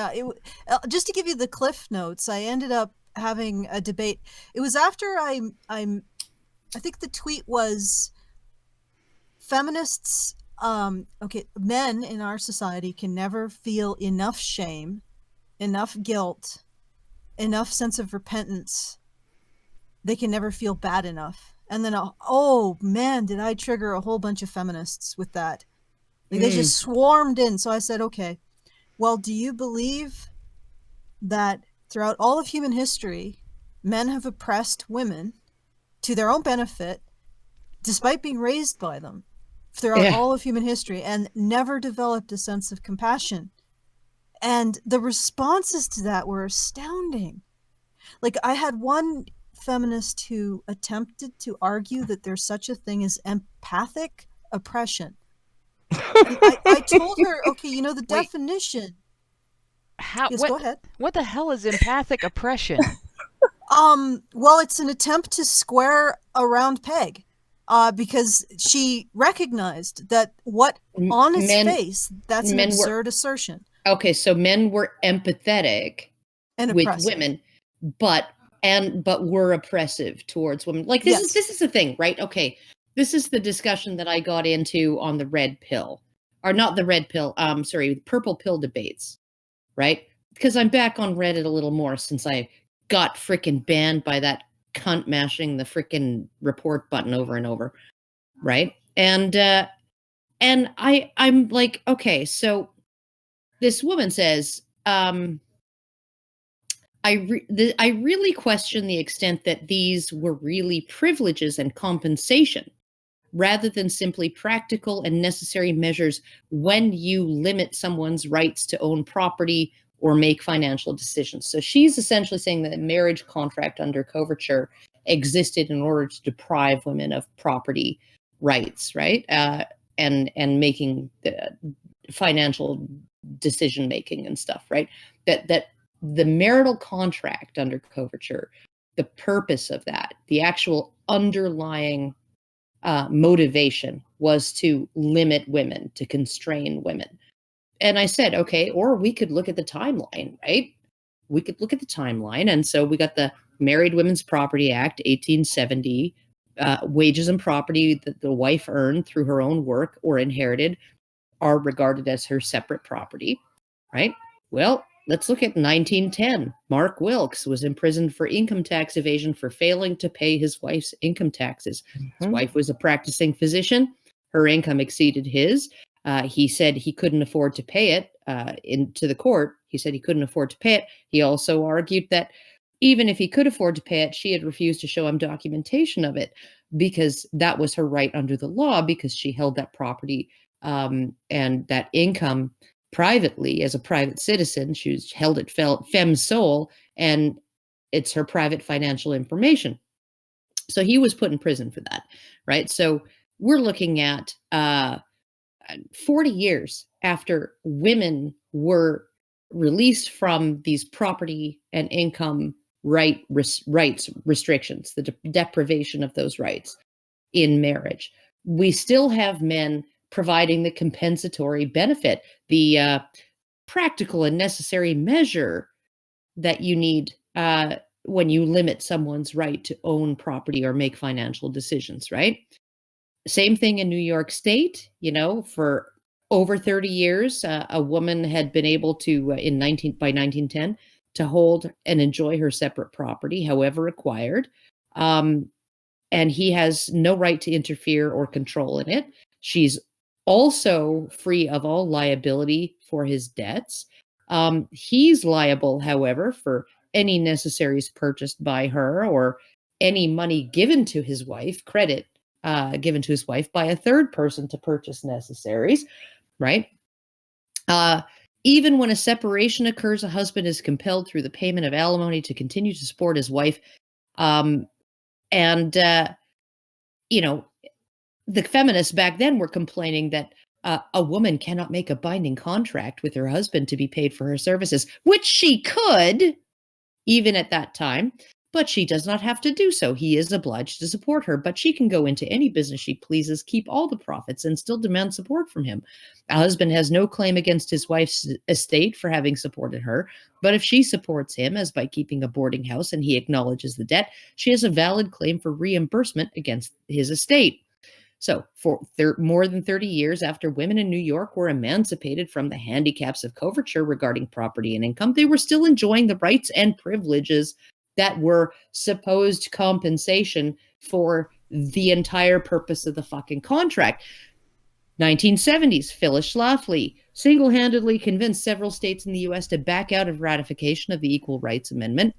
Just to give you the cliff notes, I ended up having a debate. It was after I think the tweet was feminists. Men in our society can never feel enough shame, enough guilt, enough sense of repentance. They can never feel bad enough. And then, oh man, did I trigger a whole bunch of feminists with that. Like, they just swarmed in. So I said, okay, well, do you believe that throughout all of human history, men have oppressed women to their own benefit, despite being raised by them throughout all of human history, and never developed a sense of compassion? And the responses to that were astounding. Like, I had one feminist who attempted to argue that there's such a thing as empathic oppression. I told her, okay, the definition. Go ahead. What the hell is empathic oppression? Well, it's an attempt to square a round peg, because she recognized that on its face, that's an absurd assertion. Okay, so men were empathetic and with women, but were oppressive towards women. Like, this is the thing, right? Okay, this is the discussion that I got into on the red pill, or not the red pill. Purple pill debates, right? Because I'm back on Reddit a little more since I got frickin' banned by that cunt mashing the frickin' report button over and over, right? And I'm like, okay, so this woman says, I really question the extent that these were really privileges and compensation, rather than simply practical and necessary measures when you limit someone's rights to own property or make financial decisions. So she's essentially saying that the marriage contract under coverture existed in order to deprive women of property rights, right? And making the financial decision making and stuff, right? That the marital contract under coverture, the purpose of that, the actual underlying motivation was to limit women, to constrain women. And I said, okay, or we could look at the timeline, right? We could look at the timeline. And so we got the Married Women's Property Act, 1870, wages and property that the wife earned through her own work or inherited are regarded as her separate property, right? Well, let's look at 1910. Mark Wilkes was imprisoned for income tax evasion for failing to pay his wife's income taxes. His wife was a practicing physician. Her income exceeded his. He said he couldn't afford to pay it into the court. He said he couldn't afford to pay it. He also argued that even if he could afford to pay it, she had refused to show him documentation of it because that was her right under the law, because she held that property and that income privately as a private citizen. She was held it fem sole, and it's her private financial information. So he was put in prison for that, right? So we're looking at 40 years after women were released from these property and income rights restrictions, the deprivation of those rights in marriage. We still have men providing the compensatory benefit, the practical and necessary measure that you need when you limit someone's right to own property or make financial decisions, right? Same thing in New York State, for over 30 years, a woman had been able to, by 1910, to hold and enjoy her separate property, however acquired. And he has no right to interfere or control in it. She's also free of all liability for his debts. He's liable, however, for any necessaries purchased by her or any money given to his wife, credit given to his wife by a third person to purchase necessaries, right? Even when a separation occurs, a husband is compelled through the payment of alimony to continue to support his wife. The feminists back then were complaining that a woman cannot make a binding contract with her husband to be paid for her services, which she could, even at that time, but she does not have to do so. He is obliged to support her, but she can go into any business she pleases, keep all the profits, and still demand support from him. A husband has no claim against his wife's estate for having supported her, but if she supports him, as by keeping a boarding house, and he acknowledges the debt, she has a valid claim for reimbursement against his estate. So for more than 30 years after women in New York were emancipated from the handicaps of coverture regarding property and income, they were still enjoying the rights and privileges that were supposed compensation for the entire purpose of the fucking contract. 1970s, Phyllis Schlafly single-handedly convinced several states in the U.S. to back out of ratification of the Equal Rights Amendment.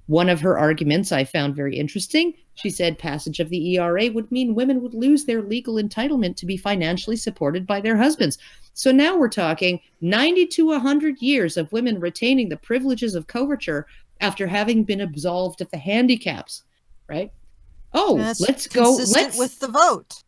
One of her arguments I found very interesting. She said passage of the ERA would mean women would lose their legal entitlement to be financially supported by their husbands. So now we're talking 90 to 100 years of women retaining the privileges of coverture after having been absolved of the handicaps, right? Oh, let's go. With the vote.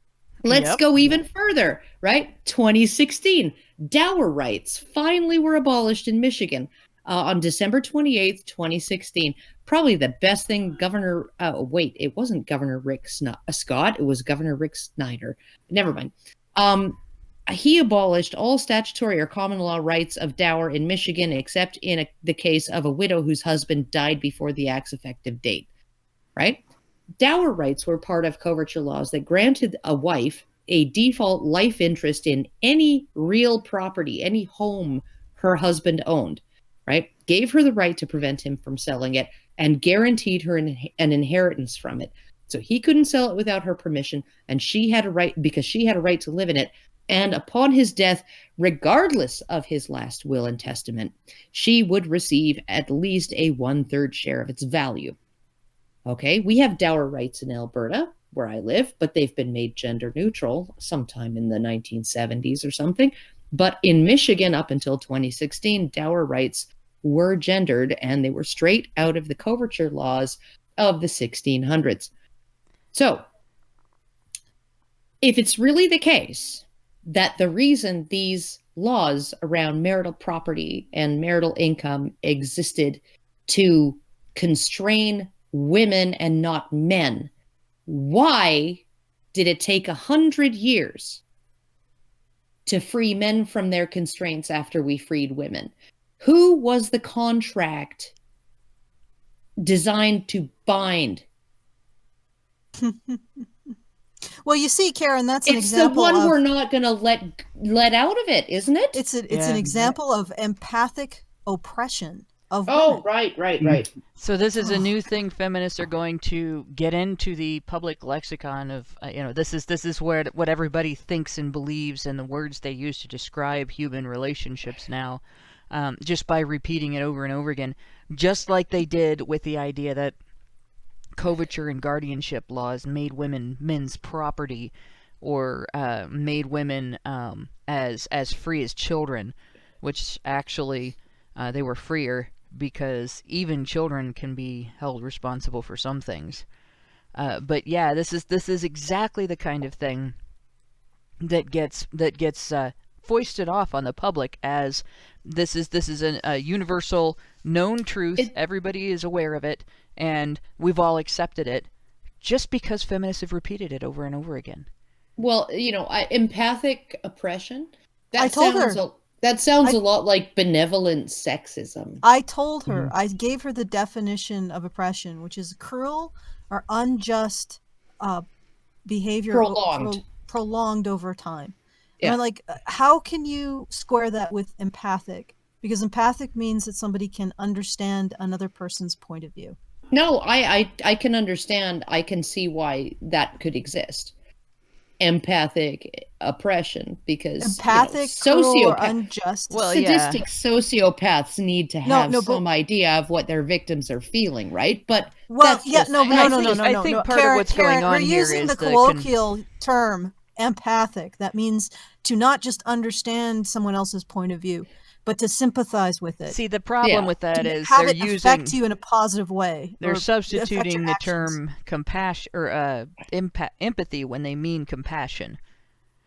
Let's go even further, right? 2016, dower rights finally were abolished in Michigan on December 28th, 2016. Probably the best thing it wasn't Governor Rick Scott. It was Governor Rick Snyder. Never mind. He abolished all statutory or common law rights of dower in Michigan, except in the case of a widow whose husband died before the act's effective date, right? Dower rights were part of coverture laws that granted a wife a default life interest in any real property, any home her husband owned, right? Gave her the right to prevent him from selling it and guaranteed her an inheritance from it. So he couldn't sell it without her permission, and she had a right because she had a right to live in it. And upon his death, regardless of his last will and testament, she would receive at least a 1/3 share of its value. Okay, we have dower rights in Alberta, where I live, but they've been made gender neutral sometime in the 1970s or something. But in Michigan, up until 2016, dower rights were gendered, and they were straight out of the coverture laws of the 1600s. So, if it's really the case that the reason these laws around marital property and marital income existed to constrain women and not men, why did it take 100 years to free men from their constraints after we freed women? Who was the contract designed to bind? Well, you see, Karen, that's an example. It's the one we're not going to let out of it, isn't it? It's an example of empathic oppression of women. Oh, right. So this is a new thing feminists are going to get into the public lexicon of, this is where what everybody thinks and believes and the words they use to describe human relationships now, just by repeating it over and over again, just like they did with the idea that coverture and guardianship laws made women men's property, or made women as free as children, which actually they were freer because even children can be held responsible for some things. But yeah, this is exactly the kind of thing that gets foisted off on the public as this is a universal known truth. Everybody is aware of it, and we've all accepted it just because feminists have repeated it over and over again. Well, empathic oppression. I told her. That sounds a lot like benevolent sexism. I told her, I gave her the definition of oppression, which is cruel or unjust behavior prolonged over time. And I'm like, how can you square that with empathic? Because empathic means that somebody can understand another person's point of view. No, I can understand. I can see why that could exist. Empathic oppression, because empathic, cruel, or unjust. Sadistic sociopaths need to have some idea of what their victims are feeling, right? But I think part of what's going on here is we're using the colloquial term empathic. That means to not just understand someone else's point of view, but to sympathize with it. See, the problem with that is they're using affect you in a positive way. They're substituting the term compassion or empathy when they mean compassion.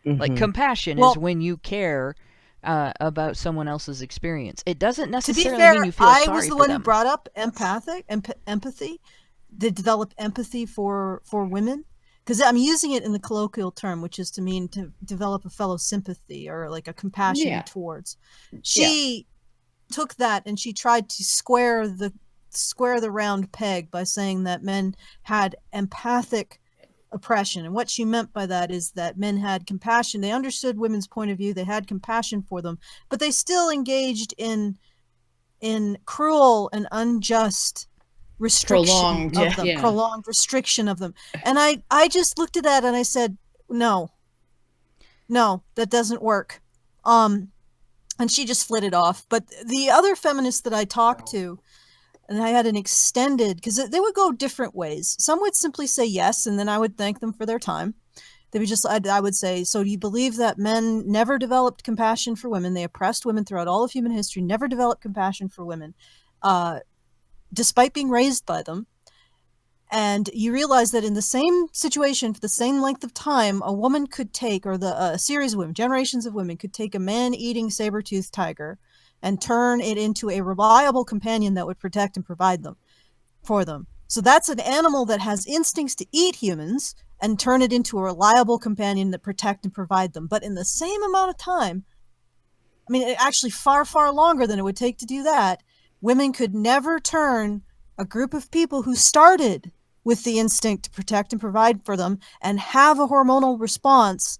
Like compassion is when you care about someone else's experience. It doesn't necessarily mean you feel sorry for them. I was the one who brought up empathy, to develop empathy for women. Because I'm using it in the colloquial term, which is to mean to develop a fellow sympathy or like a compassion towards. She took that and she tried to square the round peg by saying that men had empathic oppression. And what she meant by that is that men had compassion. They understood women's point of view. They had compassion for them, but they still engaged in cruel and unjust prolonged restriction of them. And I just looked at that and I said, no, that doesn't work. And she just flitted off. But the other feminists that I talked to, and I had an extended, because they would go different ways. Some would simply say yes, and then I would thank them for their time. They would just, I would say, so do you believe that men never developed compassion for women? They oppressed women throughout all of human history, never developed compassion for women. Despite being raised by them. And you realize that in the same situation, for the same length of time, a woman could take, or a series of women, generations of women, could take a man-eating saber-toothed tiger and turn it into a reliable companion that would protect and provide for them. So that's an animal that has instincts to eat humans and turn it into a reliable companion that protect and provide them. But in the same amount of time, I mean, actually far, far longer than it would take to do that, women could never turn a group of people who started with the instinct to protect and provide for them and have a hormonal response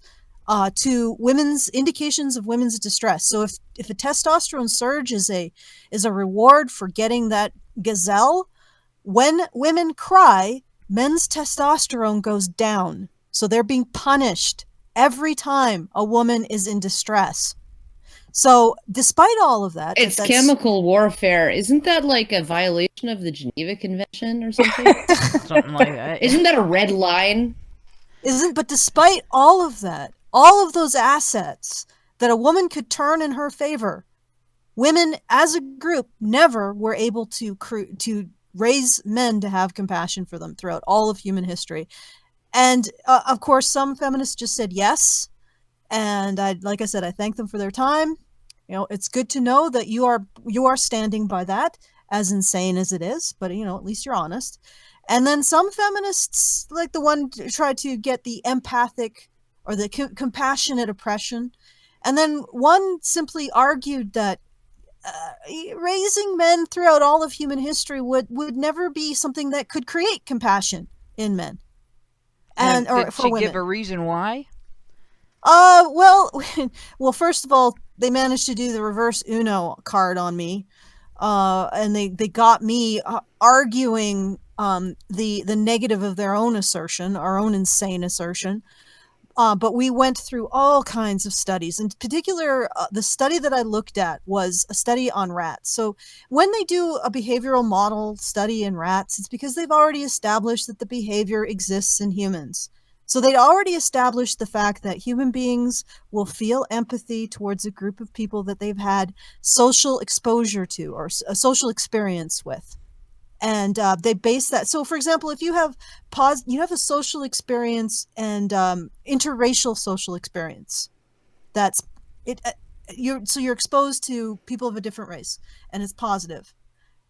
to women's indications of women's distress. So if a testosterone surge is a reward for getting that gazelle, when women cry, men's testosterone goes down. So they're being punished every time a woman is in distress. So despite all of that, it's chemical warfare. Isn't that like a violation of the Geneva Convention or something? Something like that. Isn't that a red line? But despite all of that, all of those assets that a woman could turn in her favor, women as a group never were able to raise men to have compassion for them throughout all of human history. And of course, some feminists just said yes. And like I said, I thank them for their time. It's good to know that you are standing by that, as insane as it is, but at least you're honest. And then some feminists, like the one tried to get the empathic or the compassionate oppression. And then one simply argued that raising men throughout all of human history would never be something that could create compassion in men. And or for women. Did she give a reason why? Well, first of all, they managed to do the reverse Uno card on me, and they got me arguing the negative of their own assertion, our own insane assertion. But we went through all kinds of studies. In particular, the study that I looked at was a study on rats. So when they do a behavioral model study in rats, it's because they've already established that the behavior exists in humans. So they'd already established the fact that human beings will feel empathy towards a group of people that they've had social exposure to or a social experience with. And they base that. So, for example, if you have a social experience and interracial social experience, that's it. You're exposed to people of a different race, and it's positive,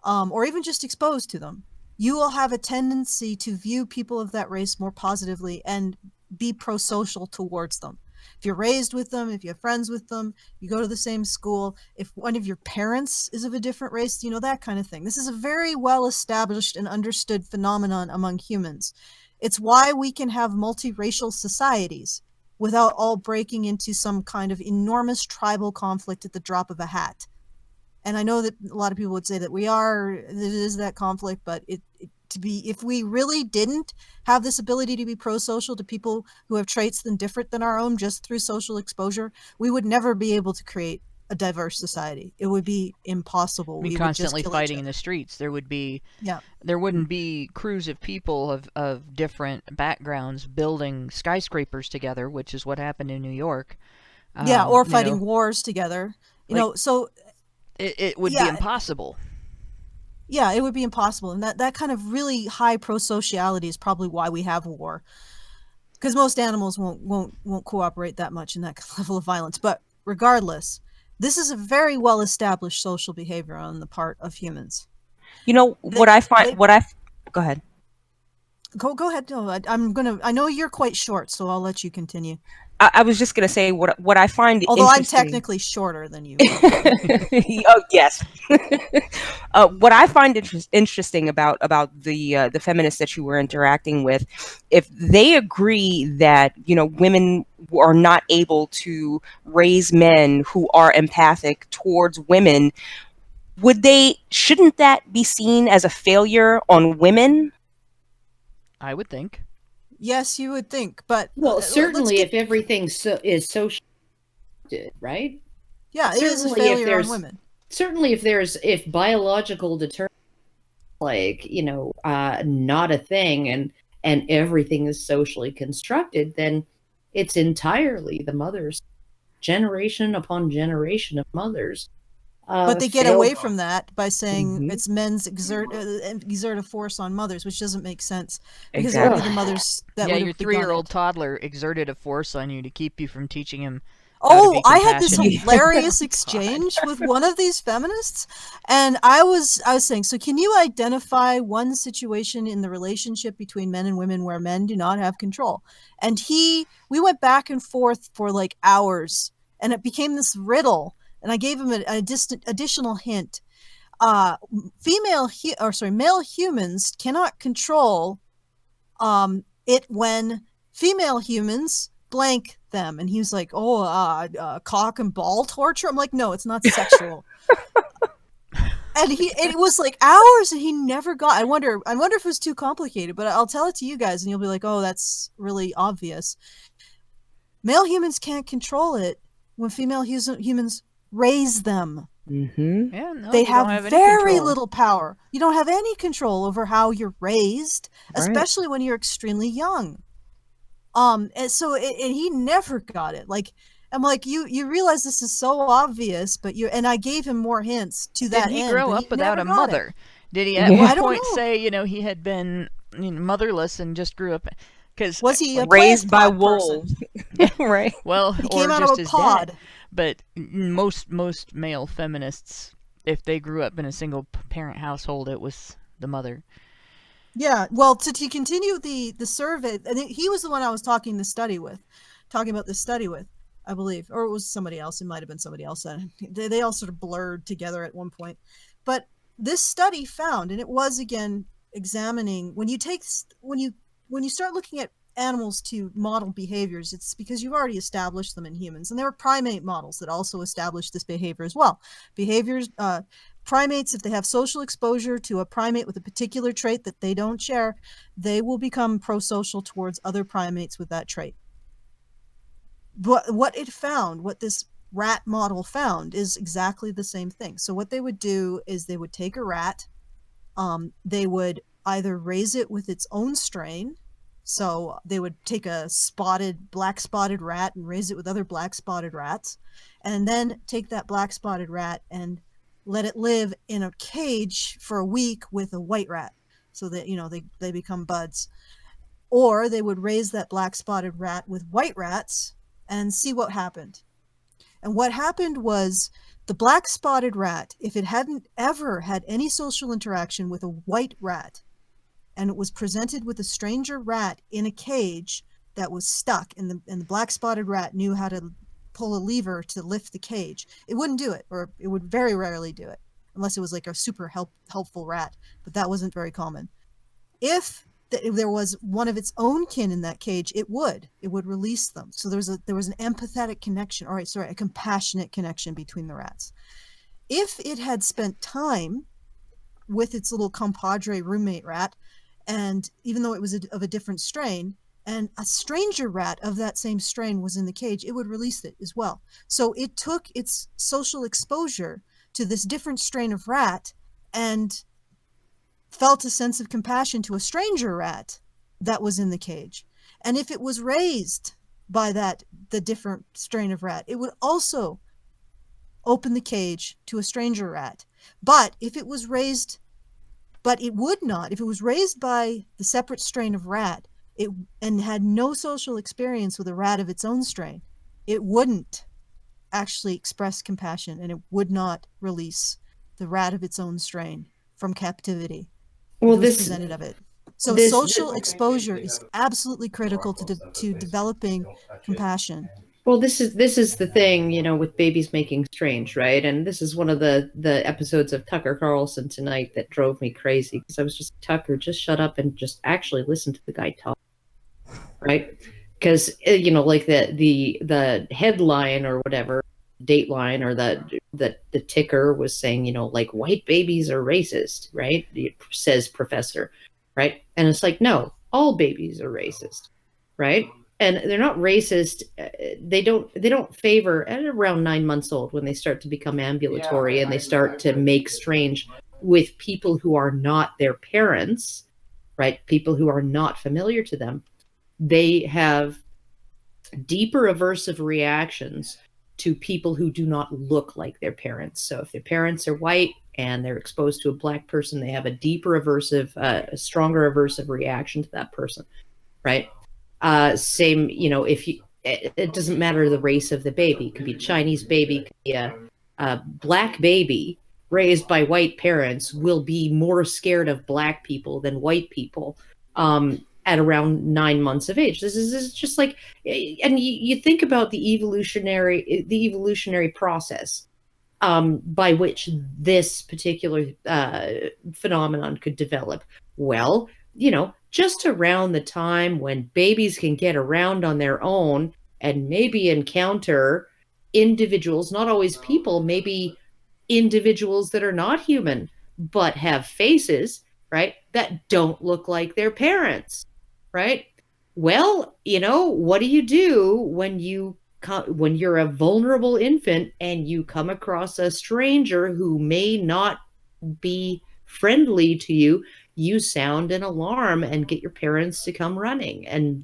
or even just exposed to them. You will have a tendency to view people of that race more positively and be pro-social towards them. If you're raised with them, if you have friends with them, you go to the same school, if one of your parents is of a different race, that kind of thing. This is a very well established and understood phenomenon among humans. It's why we can have multiracial societies without all breaking into some kind of enormous tribal conflict at the drop of a hat. And I know that a lot of people would say that it is that conflict, but if we really didn't have this ability to be pro-social to people who have traits different than our own just through social exposure, we would never be able to create a diverse society. It would be impossible. We constantly fighting in the streets. There wouldn't be crews of people of different backgrounds building skyscrapers together, which is what happened in New York. Or fighting wars together. So it would be impossible. Yeah, it would be impossible. And that kind of really high pro-sociality is probably why we have war. Because most animals won't cooperate that much in that level of violence. But regardless, this is a very well-established social behavior on the part of humans. Go ahead. Go ahead. No, I know you're quite short, so I'll let you continue. I was just going to say what I find although I'm technically shorter than you. Oh, yes. What I find interesting about the feminists that you were interacting with, if they agree that women are not able to raise men who are empathic towards women, shouldn't that be seen as a failure on women? I would think. Yes, you would think, but certainly if everything is social, right? Yeah, it is a failure on women. Certainly, if biological determinants not a thing, and everything is socially constructed, then it's entirely the mothers, generation upon generation of mothers. But they get away from that by saying it's men's exert a force on mothers, which doesn't make sense. Because it would be the mothers that would have your 3-year-old toddler exerted a force on you to keep you from teaching him. I had this hilarious exchange with one of these feminists, and I was saying, so can you identify one situation in the relationship between men and women where men do not have control? And we went back and forth for like hours, and it became this riddle. And I gave him an additional hint. Male humans cannot control it when female humans blank them. And he was like, cock and ball torture? I'm like, no, it's not sexual. And it was like hours, and he never got. I wonder if it was too complicated, but I'll tell it to you guys, and you'll be like, oh, that's really obvious. Male humans can't control it when female humans raise them. Mm-hmm. Yeah, no, they have very little power. You don't have any control over how you're raised, especially when you're extremely young. And so he never got it. Like, I'm like, you realize this is so obvious, but and I gave him more hints to that end. Did he grow up without a mother? Did he at one point say, he had been motherless and just grew up? Because was he raised by wolves? Right. Well, he or came out just of a his pod. dad. But most male feminists, if they grew up in a single parent household, it was the mother. Yeah, well, to continue the survey, and he was the one I was talking about this study with, I believe, or it was somebody else. It might have been somebody else. They all sort of blurred together at one point. But this study found, and it was again examining when you start looking at animals to model behaviors, it's because you've already established them in humans, and there were primate models that also established this behavior as well. Primates, if they have social exposure to a primate with a particular trait that they don't share, they will become pro-social towards other primates with that trait. But what this rat model found is exactly the same thing. So what they would do is they would take a rat, they would either raise it with its own strain. So they would take a black spotted rat and raise it with other black spotted rats, and then take that black spotted rat and let it live in a cage for a week with a white rat, so that they become buds. Or they would raise that black spotted rat with white rats and see what happened. And what happened was the black spotted rat, if it hadn't ever had any social interaction with a white rat, and it was presented with a stranger rat in a cage, that was stuck, and the black spotted rat knew how to pull a lever to lift the cage, it wouldn't do it, or it would very rarely do it, unless it was like a super helpful rat, but that wasn't very common. If there was one of its own kin in that cage, it would release them. So there was an empathetic connection, a compassionate connection between the rats. If it had spent time with its little compadre roommate rat, and even though it was of a different strain, and a stranger rat of that same strain was in the cage, it would release it as well. So it took its social exposure to this different strain of rat and felt a sense of compassion to a stranger rat that was in the cage. And if it was raised by the different strain of rat, it would also open the cage to a stranger rat. But if it was raised, but it would not, if it was raised by the separate strain of rat, and had no social experience with a rat of its own strain, it wouldn't actually express compassion, and it would not release the rat of its own strain from captivity. Well, this presented of it. So social exposure is absolutely critical to developing compassion. Well, this is the thing, with babies making strange, right? And this is one of the episodes of Tucker Carlson tonight that drove me crazy, because I was just, Tucker, just shut up and just actually listen to the guy talk, right? Because like the headline or whatever, Dateline or the ticker was saying, like, white babies are racist, right? It says professor, right? And it's like, no, all babies are racist, right? And they're not racist. They don't favor at around 9 months old, when they start to become ambulatory and they start to make strange with people who are not their parents, right? People who are not familiar to them. They have deeper aversive reactions to people who do not look like their parents. So if their parents are white and they're exposed to a black person, they have a deeper a stronger aversive reaction to that person, right? Same, if it doesn't matter the race of the baby. It could be a Chinese baby, it could be a black baby raised by white parents will be more scared of black people than white people at around 9 months of age. This is just like, and you think about the evolutionary process by which this particular phenomenon could develop. Well, just around the time when babies can get around on their own and maybe encounter individuals, not always people, maybe individuals that are not human, but have faces, right, that don't look like their parents, right? Well, what do you do when you're a vulnerable infant and you come across a stranger who may not be friendly to you? You sound an alarm and get your parents to come running and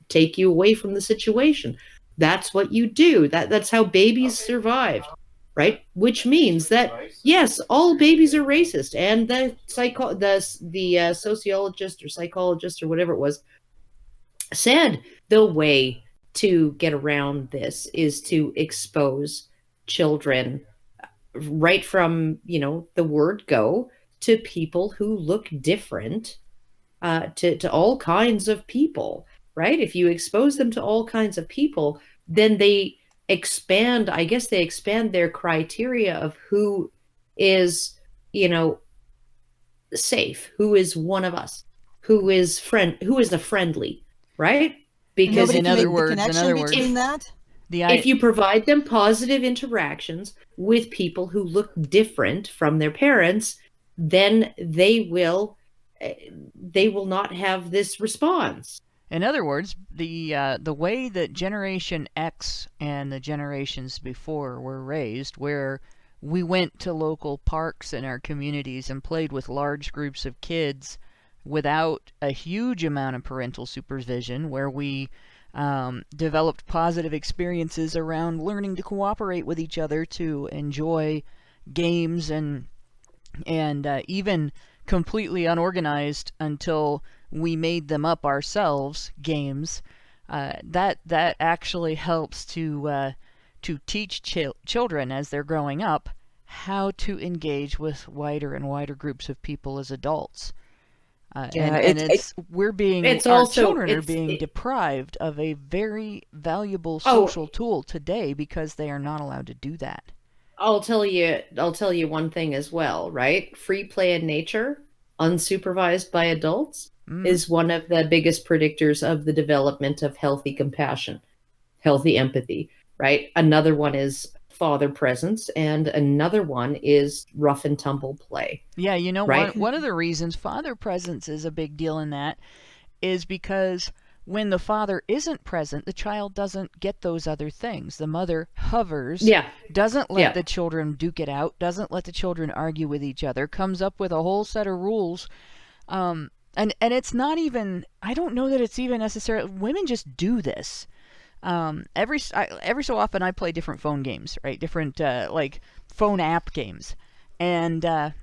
take you away from the situation. That's what you do. That's how babies survived, right? Which means that, yes, all babies are racist. And the sociologist or psychologist or whatever it was said the way to get around this is to expose children right from, the word go, to people who look different, to all kinds of people, right? If you expose them to all kinds of people, then they expand their criteria of who is, safe, who is one of us, who is a friendly, right? Because in other words, if you provide them positive interactions with people who look different from their parents, then they will not have this response. In other words, the way that Generation X and the generations before were raised, where we went to local parks in our communities and played with large groups of kids without a huge amount of parental supervision, where we developed positive experiences around learning to cooperate with each other to enjoy games and even completely unorganized until we made them up ourselves games, that actually helps to teach children as they're growing up how to engage with wider and wider groups of people as adults. Our children are being deprived of a very valuable social tool today because they are not allowed to do that. I'll tell you one thing as well, right? Free play in nature, unsupervised by adults, is one of the biggest predictors of the development of healthy compassion, healthy empathy, right? Another one is father presence, and another one is rough and tumble play. Yeah, right? one of the reasons father presence is a big deal in that is because when the father isn't present, the child doesn't get those other things. The mother hovers, doesn't let the children duke it out, doesn't let the children argue with each other, comes up with a whole set of rules. And it's not even, I don't know that it's even necessarily, women just do this. Every so often I play different phone games, right? Different like phone app games, and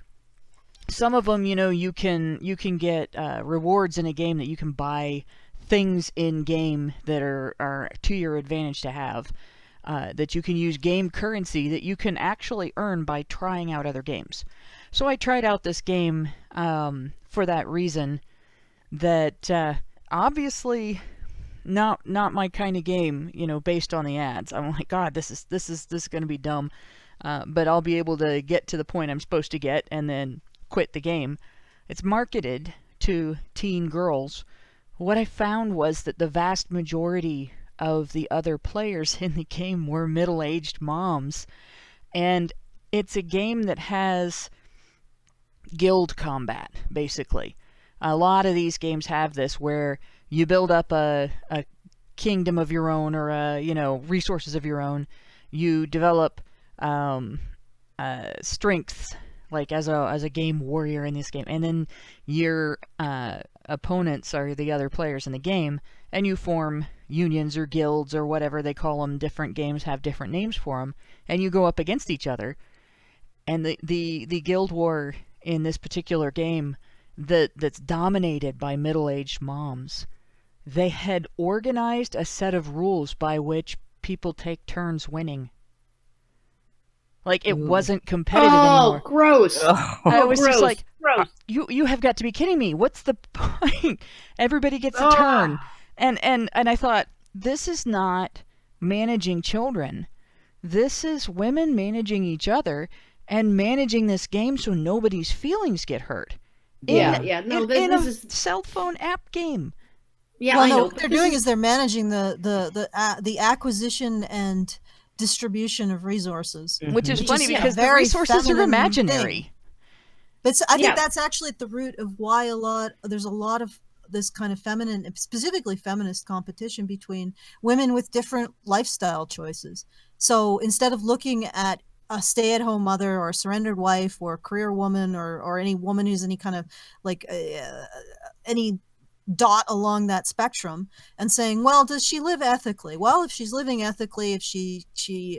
some of them, you can get rewards in a game that you can buy things in game that are to your advantage to have. That you can use game currency that you can actually earn by trying out other games. So I tried out this game for that reason. That obviously. Not my kind of game, based on the ads. I'm like, God, this is going to be dumb, but I'll be able to get to the point I'm supposed to get and then quit the game. It's marketed to teen girls. What I found was that the vast majority of the other players in the game were middle-aged moms, and it's a game that has guild combat, basically. A lot of these games have this where you build up a kingdom of your own or resources of your own. You develop strengths, like as a game warrior in this game, and then your opponents are the other players in the game, and you form unions or guilds or whatever they call them. Different games have different names for them, and you go up against each other. And the guild war in this particular game that's dominated by middle-aged moms. They had organized a set of rules by which people take turns winning. Like, it wasn't competitive anymore. Gross. I was gross. Just like, gross. You have got to be kidding me. What's the point? Everybody gets a turn. And I thought, this is not managing children. This is women managing each other and managing this game so nobody's feelings get hurt. This is a cell phone app game. Yeah, well, I know. What they're doing is they're managing the acquisition and distribution of resources, which is funny because the resources are imaginary. But I think that's actually at the root of why there's a lot of this kind of feminine, specifically feminist competition between women with different lifestyle choices. So instead of looking at a stay-at-home mother or a surrendered wife or a career woman or any woman who's any kind of like any dot along that spectrum and saying, well, does she live ethically? Well, if she's living ethically, if she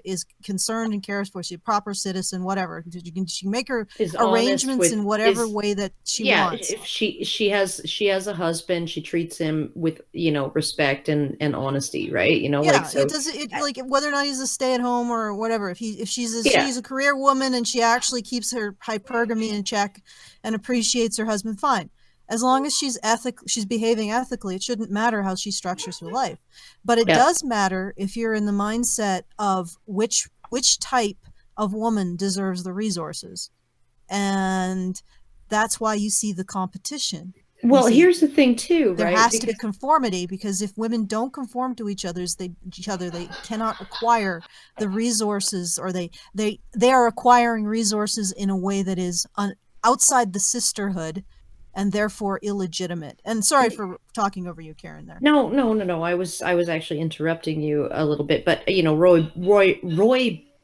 is concerned and cares for, she's a proper citizen, whatever, she can make her arrangements in whatever way that she wants. If she has a husband, she treats him with respect and honesty, right? Like whether or not he's a stay-at-home or whatever. If she's a career woman and she actually keeps her hypergamy in check and appreciates her husband, fine. As long as she's behaving ethically, it shouldn't matter how she structures her life. But it does matter if you're in the mindset of which type of woman deserves the resources. And that's why you see the competition. Well, here's the thing too, there has to be conformity, because if women don't conform to each other, they cannot acquire the resources, or they are acquiring resources in a way that is outside the sisterhood, and therefore illegitimate. And sorry for talking over you, Karen, there. No. I was actually interrupting you a little bit, but Roy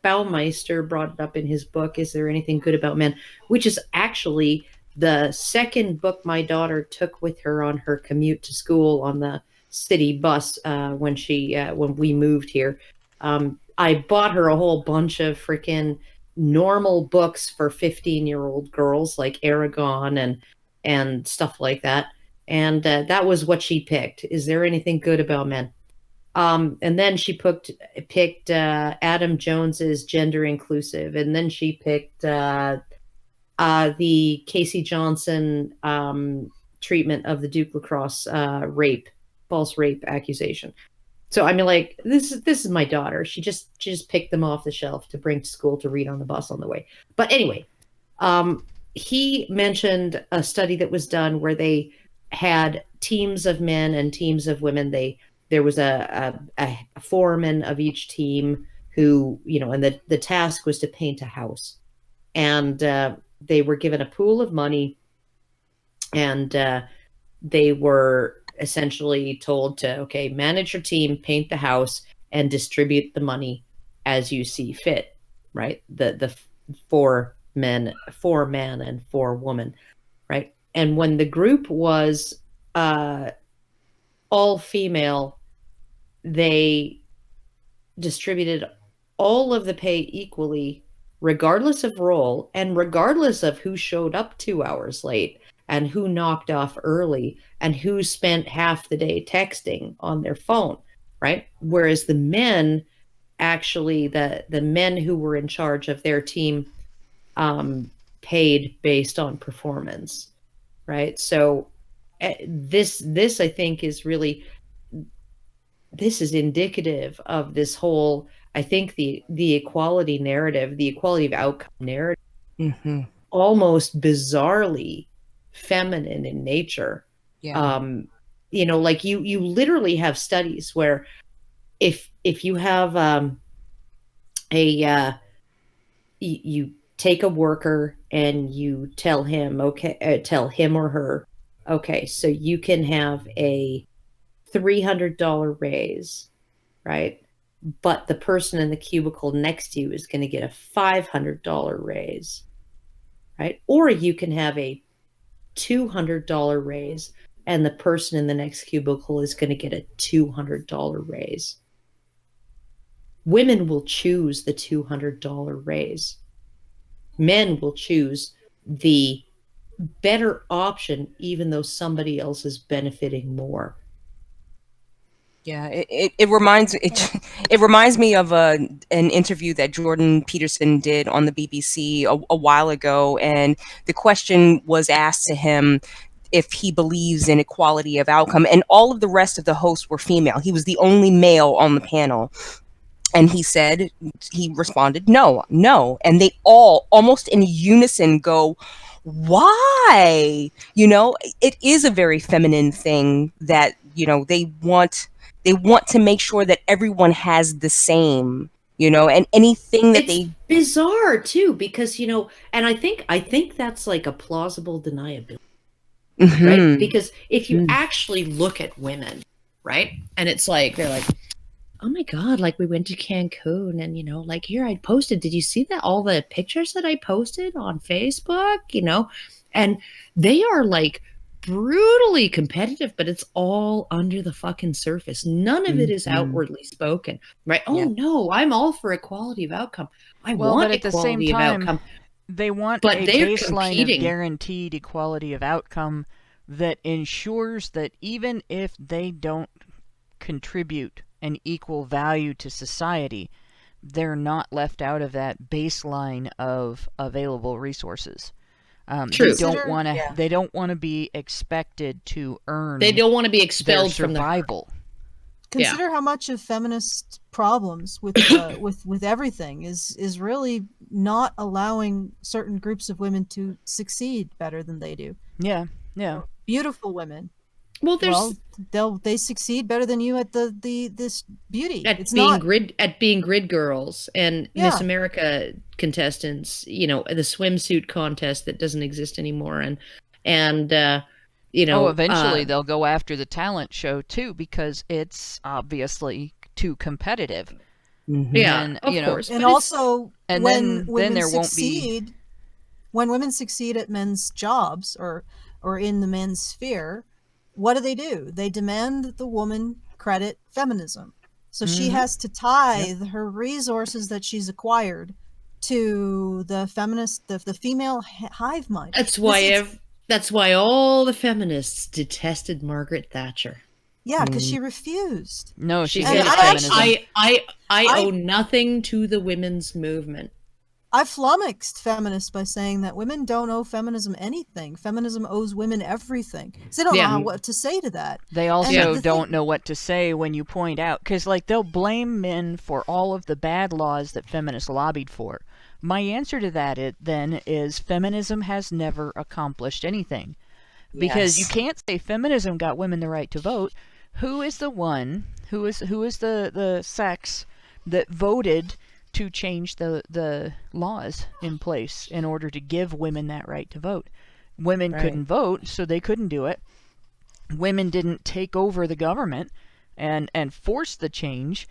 Baumeister brought it up in his book, Is There Anything Good About Men? Which is actually the second book my daughter took with her on her commute to school on the city bus when we moved here. I bought her a whole bunch of freaking normal books for 15-year-old girls, like Aragon and stuff like that. And that was what she picked. Is There Anything Good About Men? And then she picked Adam Jones's Gender Inclusive. And then she picked the Casey Johnson treatment of the Duke lacrosse false rape accusation. So I mean, like, this is my daughter. She just picked them off the shelf to bring to school to read on the bus on the way. But anyway, he mentioned a study that was done where they had teams of men and teams of women. There was a foreman of each team who, and the task was to paint a house, and they were given a pool of money, and they were essentially told to, okay, manage your team, paint the house, and distribute the money as you see fit, right? The 4 men and 4 women, right? And when the group was all female, they distributed all of the pay equally, regardless of role and regardless of who showed up 2 hours late and who knocked off early and who spent half the day texting on their phone, right? Whereas the men, actually, the men who were in charge of their team paid based on performance, right? So this I think is really, this is indicative of this whole, I think the equality narrative, the equality of outcome narrative, almost bizarrely feminine in nature. Yeah. Like you literally have studies where if you have you take a worker and you tell him or her, okay, so you can have a $300 raise, right? But the person in the cubicle next to you is going to get a $500 raise, right? Or you can have a $200 raise and the person in the next cubicle is going to get a $200 raise. Women will choose the $200 raise. Men will choose the better option, even though somebody else is benefiting more. Yeah, it reminds me of an interview that Jordan Peterson did on the BBC a while ago, and the question was asked to him if he believes in equality of outcome, and all of the rest of the hosts were female. He was the only male on the panel, and he responded, no, and they all almost in unison go, why? It is a very feminine thing that they want to make sure that everyone has the same, and anything that it's bizarre too, because and I think that's like a plausible deniability, right? Because if you actually look at women, right, and it's like they're like, oh my God, like we went to Cancun and like here I posted, did you see that all the pictures that I posted on Facebook, and they are like brutally competitive, but it's all under the fucking surface. None of it is outwardly spoken, right? Oh no, I'm all for equality of outcome. I want at the same equality time, of outcome. They want but a baseline of guaranteed equality of outcome that ensures that even if they don't contribute an equal value to society, they're not left out of that baseline of available resources. True. They don't want to be expected to earn. They don't want to be expelled from survival. Consider how much of feminist problems with everything is really not allowing certain groups of women to succeed better than they do. Yeah. Beautiful women. Well, they succeed better than you at this beauty. At being grid girls and Miss America contestants, the swimsuit contest that doesn't exist anymore, and eventually they'll go after the talent show too, because it's obviously too competitive. Yeah, of course. And also, then there succeed, won't be. When women succeed at men's jobs or in the men's sphere, what do? They demand the woman credit feminism. So she has to tithe her resources that she's acquired to the female hive mind. That's why all the feminists detested Margaret Thatcher. Yeah, because she refused. No, she said, feminism. I owe nothing to the women's movement. I flummoxed feminists by saying that women don't owe feminism anything. Feminism owes women everything. So they don't know what to say to that. They also don't know what to say when you point out, because like they'll blame men for all of the bad laws that feminists lobbied for. My answer to that then is feminism has never accomplished anything. Because you can't say feminism got women the right to vote. Who is the one, who is the sex that voted to change the laws in place in order to give women that right to vote? Women couldn't vote, so they couldn't do it. Women didn't take over the government and force the change.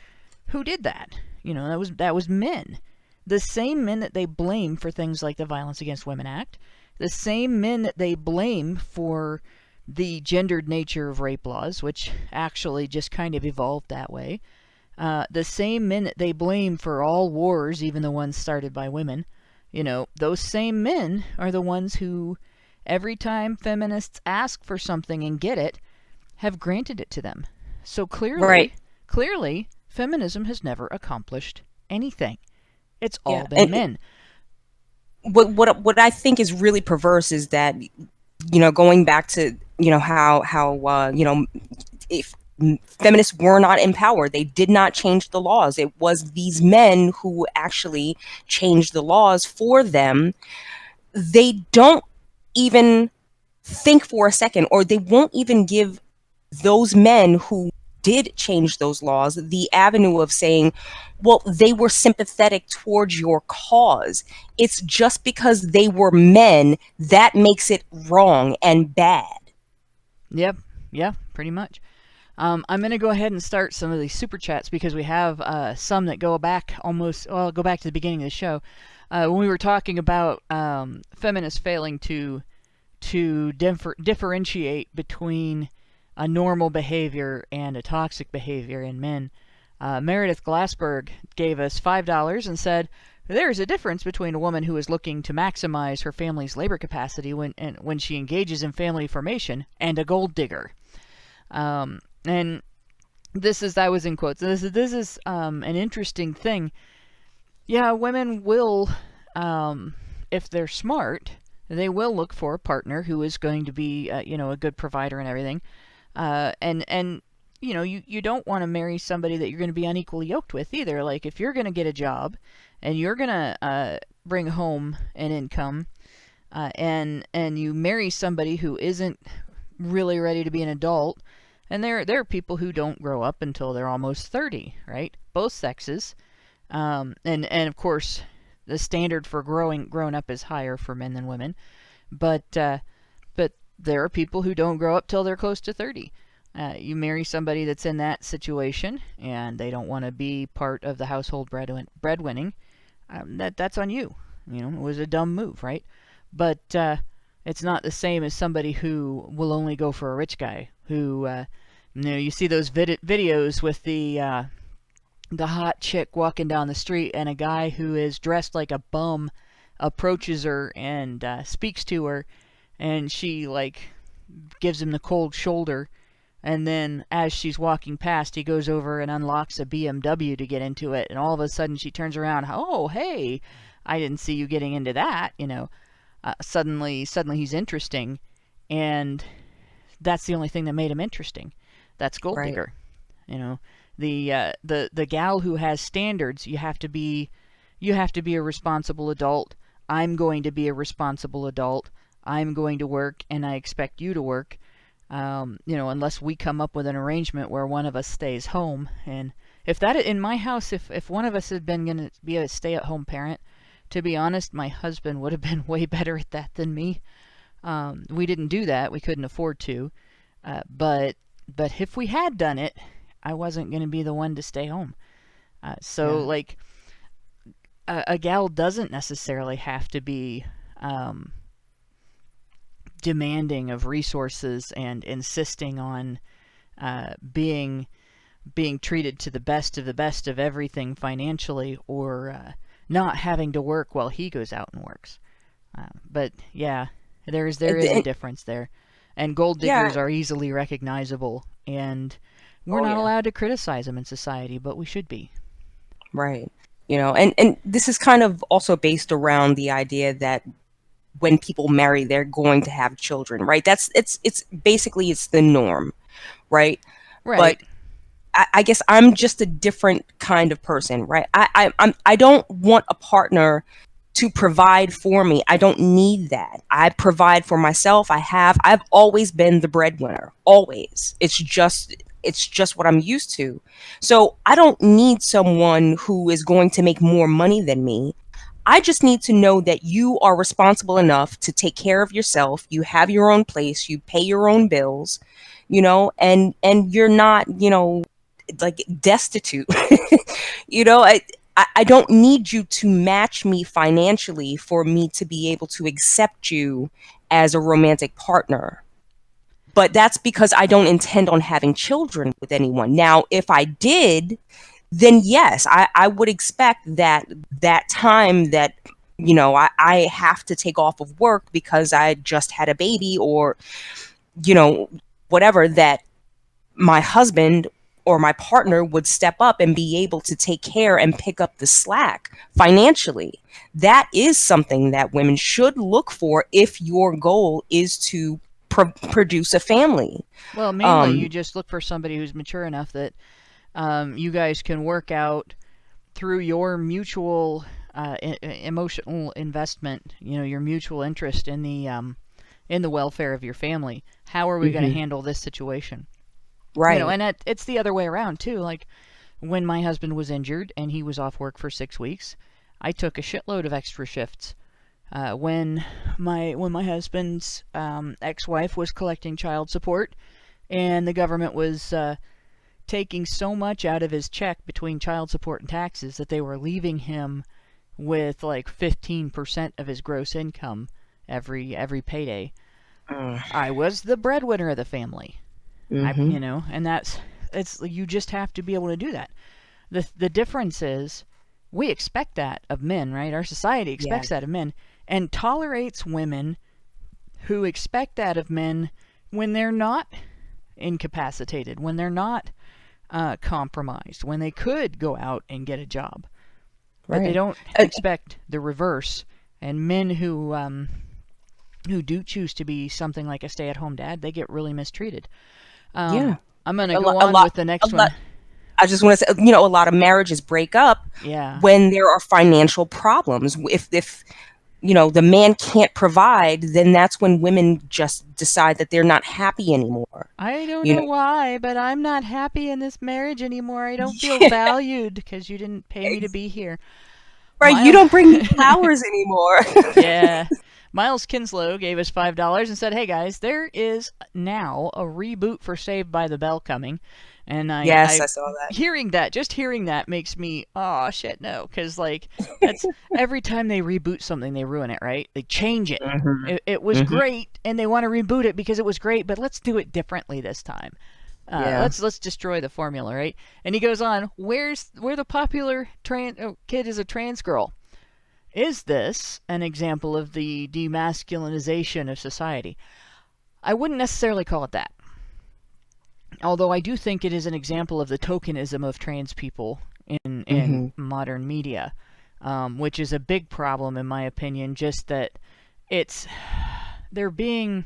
Who did that? You know, that was men. The same men that they blame for things like the Violence Against Women Act, the same men that they blame for the gendered nature of rape laws, which actually just kind of evolved that way. The same men that they blame for all wars, even the ones started by women, you know, those same men are the ones who, every time feminists ask for something and get it, have granted it to them. So clearly, feminism has never accomplished anything. It's all been men. What I think is really perverse is that, you know, going back to, you know, how you know, if feminists were not empowered, they did not change the laws. It was these men who actually changed the laws for them. They don't even think for a second, or they won't even give those men who did change those laws the avenue of saying, well, they were sympathetic towards your cause. It's just because they were men that makes it wrong and bad. Yep. Yeah, pretty much. I'm going to go ahead and start some of these super chats because we have some that go back go back to the beginning of the show. When we were talking about feminists failing to differentiate between a normal behavior and a toxic behavior in men. Meredith Glassberg gave us $5 and said, there's a difference between a woman who is looking to maximize her family's labor capacity when she engages in family formation and a gold digger. And this is, that was in quotes, this is an interesting thing. Yeah, women will, if they're smart, they will look for a partner who is going to be, you know, a good provider and everything. And you know, you don't want to marry somebody that you're going to be unequally yoked with either. Like, if you're going to get a job and you're going to bring home an income, and you marry somebody who isn't really ready to be an adult, and there are people who don't grow up until they're almost 30, right? Both sexes. And of course, the standard for grown up is higher for men than women. But there are people who don't grow up till they're close to 30. You marry somebody that's in that situation, and they don't want to be part of the household breadwinning. That's on you. You know, it was a dumb move, right? But it's not the same as somebody who will only go for a rich guy. Who, you know, you see those videos with the hot chick walking down the street, and a guy who is dressed like a bum approaches her and speaks to her. And she, like, gives him the cold shoulder. And then as she's walking past, he goes over and unlocks a BMW to get into it. And all of a sudden she turns around. Oh, hey, I didn't see you getting into that. You know, suddenly he's interesting. And that's the only thing that made him interesting. That's gold digger. You know, the gal who has standards, you have to be a responsible adult. I'm going to be a responsible adult. I'm going to work, and I expect you to work, you know, unless we come up with an arrangement where one of us stays home. And if that, in my house, if one of us had been going to be a stay-at-home parent, to be honest, my husband would have been way better at that than me. We didn't do that. We couldn't afford to. But if we had done it, I wasn't going to be the one to stay home. Like, a gal doesn't necessarily have to be demanding of resources and insisting on being treated to the best of everything financially, or not having to work while he goes out and works. But yeah, there is a difference there, and gold diggers are easily recognizable, and we're not allowed to criticize them in society, but we should be. Right. And this is kind of also based around the idea that when people marry, they're going to have children, right? It's basically it's the norm, right? Right. But I guess I'm just a different kind of person, right? I don't want a partner to provide for me. I don't need that. I provide for myself. I've always been the breadwinner. Always. It's just what I'm used to. So I don't need someone who is going to make more money than me. I just need to know that you are responsible enough to take care of yourself. You have your own place, you pay your own bills, and you're not, like destitute. I don't need you to match me financially for me to be able to accept you as a romantic partner. But that's because I don't intend on having children with anyone. Now, if I did, then yes, I would expect that time that, I have to take off of work because I just had a baby or, whatever, that my husband or my partner would step up and be able to take care and pick up the slack financially. That is something that women should look for if your goal is to produce a family. Well, mainly you just look for somebody who's mature enough that you guys can work out through your mutual emotional investment, your mutual interest in the welfare of your family. How are we going to handle this situation? Right. And it's the other way around too. Like when my husband was injured and he was off work for 6 weeks, I took a shitload of extra shifts. When my husband's ex-wife was collecting child support, and the government was taking so much out of his check between child support and taxes that they were leaving him with like 15% of his gross income every payday. I was the breadwinner of the family. And you just have to be able to do that. The difference is we expect that of men, right? Our society expects that of men and tolerates women who expect that of men when they're not incapacitated, when they're not compromised, when they could go out and get a job. But they don't expect the reverse. And men who do choose to be something like a stay-at-home dad, they get really mistreated. I'm going to go on with the next one. I just want to say, a lot of marriages break up when there are financial problems. If the man can't provide, then that's when women just decide that they're not happy anymore. I don't know why, but I'm not happy in this marriage anymore. I don't feel valued because you didn't pay me to be here. Right, you don't bring me flowers anymore. Yeah. Miles Kinslow gave us $5 and said, "Hey guys, there is now a reboot for Saved by the Bell coming." And I saw that. Hearing that makes me, oh shit, no, because like that's every time they reboot something, they ruin it, right? They change it. It was great, and they want to reboot it because it was great, but let's do it differently this time. Let's destroy the formula, right? And he goes on, where the popular kid is a trans girl. Is this an example of the demasculinization of society? I wouldn't necessarily call it that. Although I do think it is an example of the tokenism of trans people in modern media, which is a big problem in my opinion. Just that they're being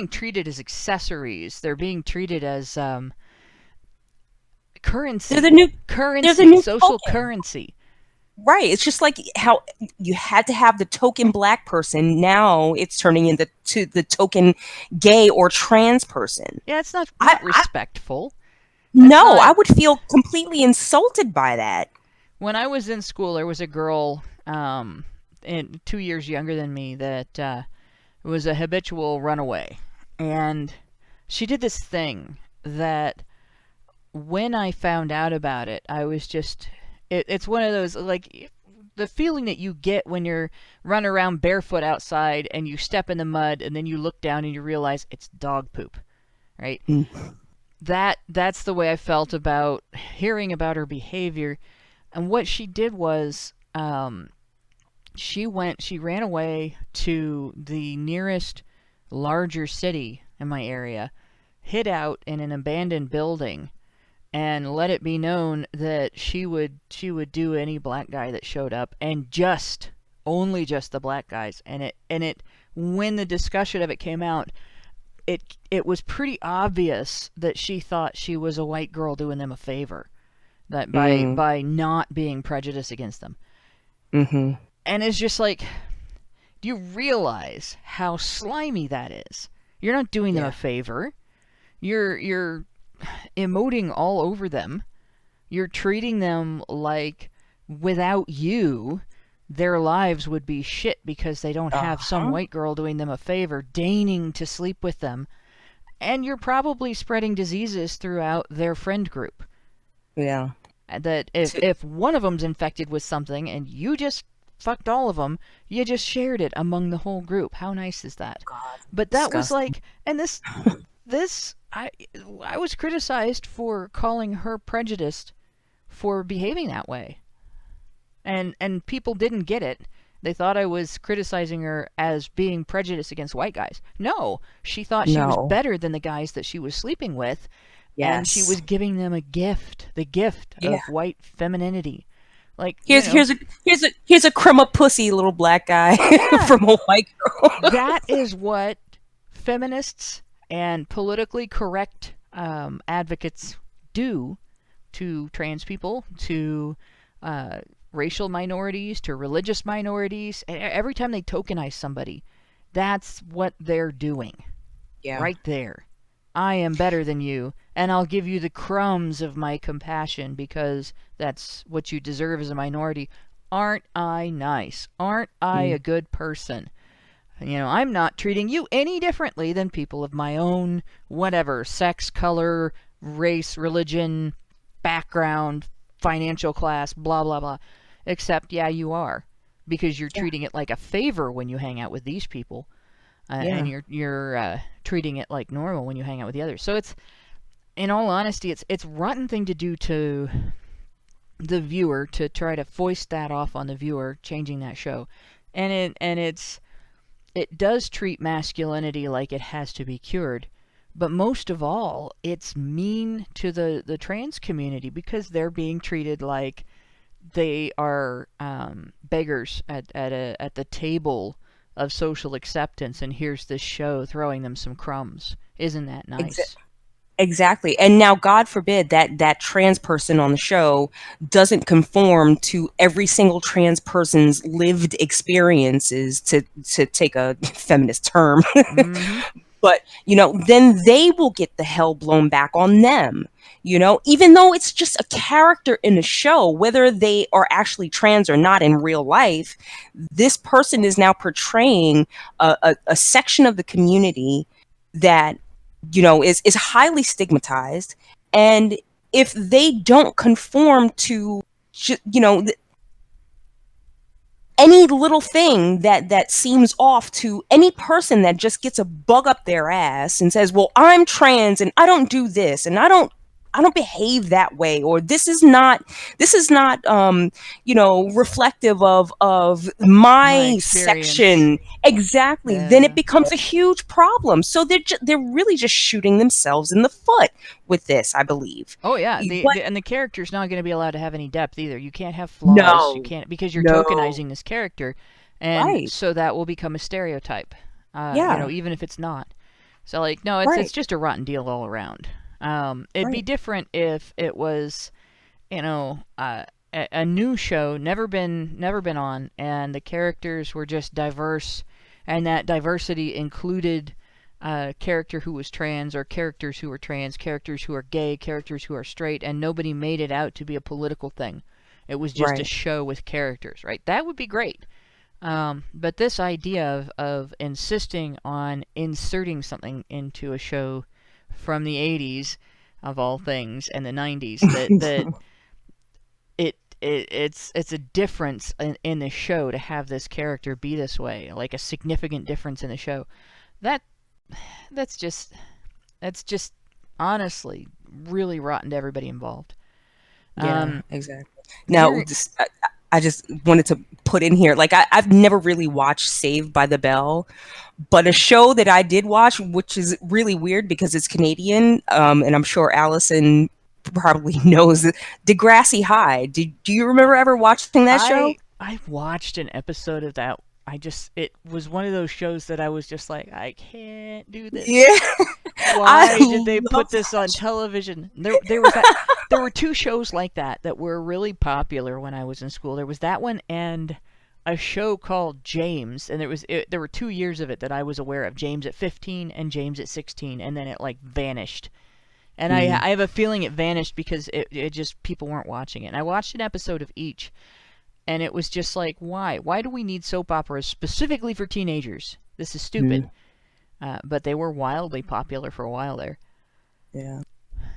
treated as accessories. They're being treated as currency. They're the new social token. Currency. Right. It's just like how you had to have the token black person. Now it's turning into the token gay or trans person. Yeah, it's not respectful. I would feel completely insulted by that. When I was in school, there was a girl 2 years younger than me that was a habitual runaway. And she did this thing that when I found out about it, I was just... It's one of those, like, the feeling that you get when you're running around barefoot outside and you step in the mud and then you look down and you realize it's dog poop, right? That's the way I felt about hearing about her behavior. And what she did was she ran away to the nearest larger city in my area, hid out in an abandoned building, and let it be known that she would do any black guy that showed up, and only just the black guys. And it when the discussion of it came out, it was pretty obvious that she thought she was a white girl doing them a favor, that by not being prejudiced against them. Mm-hmm. And it's just like, do you realize how slimy that is? You're not doing them a favor. You're emoting all over them. You're treating them like without you, their lives would be shit because they don't have some white girl doing them a favor, deigning to sleep with them. And you're probably spreading diseases throughout their friend group. Yeah. That if one of them's infected with something and you just fucked all of them, you just shared it among the whole group. How nice is that? God, but that disgusting. Was like, and this I was criticized for calling her prejudiced for behaving that way. And people didn't get it. They thought I was criticizing her as being prejudiced against white guys. No, she thought she was better than the guys that she was sleeping with. Yes. And she was giving them the gift of white femininity. Like, here's a crumb up pussy little black guy from a white girl. That is what feminists and politically correct advocates do to trans people, to racial minorities, to religious minorities. Every time they tokenize somebody, that's what they're doing. Yeah. Right there. I am better than you, and I'll give you the crumbs of my compassion because that's what you deserve as a minority. Aren't I nice? Aren't I a good person? You know, I'm not treating you any differently than people of my own, whatever, sex, color, race, religion, background, financial class, blah, blah, blah. Except, yeah, you are. Because you're treating it like a favor when you hang out with these people. And you're treating it like normal when you hang out with the others. So it's, in all honesty, it's a rotten thing to do to the viewer, to try to foist that off on the viewer, changing that show. And it does treat masculinity like it has to be cured. But most of all, it's mean to the trans community because they're being treated like they are beggars at the table of social acceptance, and here's this show throwing them some crumbs. Isn't that nice? Exactly. And now, God forbid that trans person on the show doesn't conform to every single trans person's lived experiences, to take a feminist term. Mm-hmm. But, you know, then they will get the hell blown back on them. You know, even though it's just a character in a show, whether they are actually trans or not in real life, this person is now portraying a section of the community that, you know, is highly stigmatized. And if they don't conform to, you know, any little thing that seems off to any person that just gets a bug up their ass and says, well, I'm trans and I don't do this and I don't behave that way, or this is not you know, reflective of my section. Exactly. Yeah. Then it becomes a huge problem. So they're really just shooting themselves in the foot with this, I believe. Oh yeah, and the character's not going to be allowed to have any depth either. You can't have flaws. No, you can't, because you're tokenizing this character, and so that will become a stereotype. You know, even if it's not. So like, no, it's just a rotten deal all around. It'd be different if it was, you know, a new show, never been on, and the characters were just diverse, and that diversity included a character who was trans, or characters who were trans, characters who are gay, characters who are straight, and nobody made it out to be a political thing. It was just a show with characters, right? That would be great. But this idea of insisting on inserting something into a show from the 80s, of all things, and the 90s, that it's a difference in the show to have this character be this way, like a significant difference in the show. That's just honestly really rotten to everybody involved. Yeah, exactly. Now, I just wanted to put in here, like, I've never really watched Saved by the Bell, but a show that I did watch, which is really weird because it's Canadian, and I'm sure Alison probably knows Degrassi High. Do you remember ever watching that show? I watched an episode of that. It was one of those shows that I was just like, I can't do this. Yeah. Why did they put this on television? There were two shows like that were really popular when I was in school. There was that one and a show called James, and there were 2 years of it that I was aware of. James at 15 and James at 16, and then it like vanished. And I have a feeling it vanished because it just, people weren't watching it. And I watched an episode of each. And it was just like, why? Why do we need soap operas specifically for teenagers? This is stupid. But they were wildly popular for a while there. Yeah.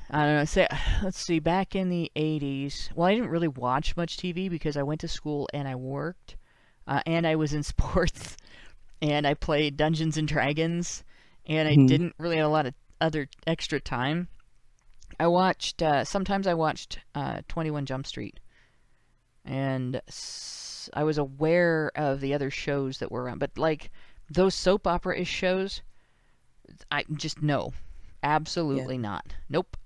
I don't know. Let's see. Back in the 80s, well, I didn't really watch much TV because I went to school and I worked. And I was in sports. And I played Dungeons and Dragons. And I didn't really have a lot of other extra time. Sometimes I watched 21 Jump Street. And I was aware of the other shows that were around, but like those soap opera-ish shows, I just no, absolutely not. Nope.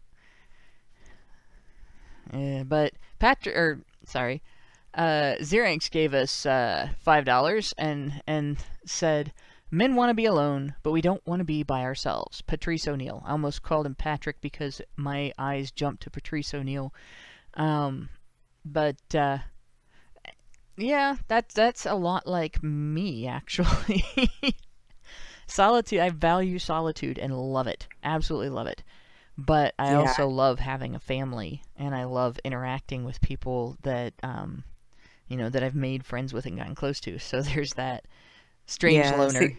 But Xeranx gave us $5 and said, "Men want to be alone, but we don't want to be by ourselves." Patrice O'Neill. I almost called him Patrick because my eyes jumped to Patrice O'Neill. But yeah, that's a lot like me, actually. Solitude, I value solitude and love it. Absolutely love it. But I also love having a family, and I love interacting with people that, that I've made friends with and gotten close to. So there's that strange loner.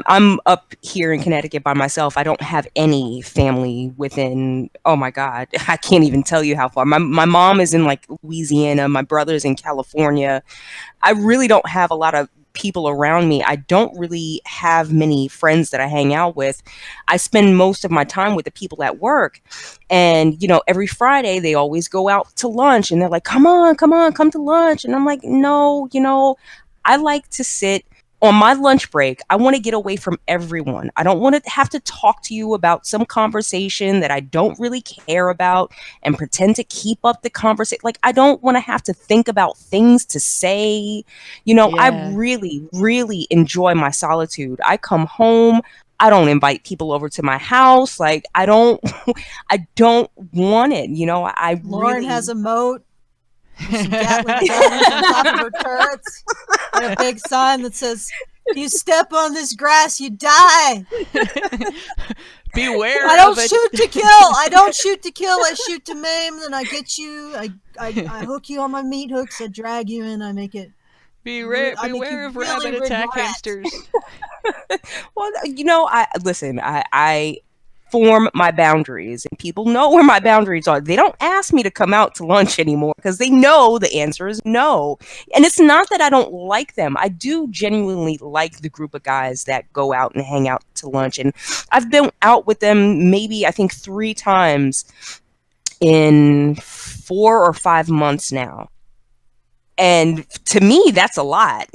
I'm up here in Connecticut by myself. I don't have any family within, oh my God, I can't even tell you how far. My mom is in like Louisiana. My brother's in California. I really don't have a lot of people around me. I don't really have many friends that I hang out with. I spend most of my time with the people at work. And, every Friday they always go out to lunch and they're like, come on, come to lunch. And I'm like, no, I like to sit on my lunch break. I want to get away from everyone. I don't want to have to talk to you about some conversation that I don't really care about and pretend to keep up the conversation. Like, I don't want to have to think about things to say. I really, really enjoy my solitude. I come home. I don't invite people over to my house. Like, I don't want it. Lauren has a moat. Some Gatling guns on top of her turrets, and a big sign that says, "You step on this grass, you die." Beware! I don't shoot to kill. I don't shoot to kill. I shoot to maim. Then I get you. I hook you on my meat hooks. I drag you in. I make it. Beware of rabbit attack hamsters. Well, I form my boundaries, and people know where my boundaries are. They don't ask me to come out to lunch anymore because they know the answer is no. And it's not that I don't like them. I do genuinely like the group of guys that go out and hang out to lunch, and I've been out with them maybe I think 3 times in 4 or 5 months now. And to me, that's a lot,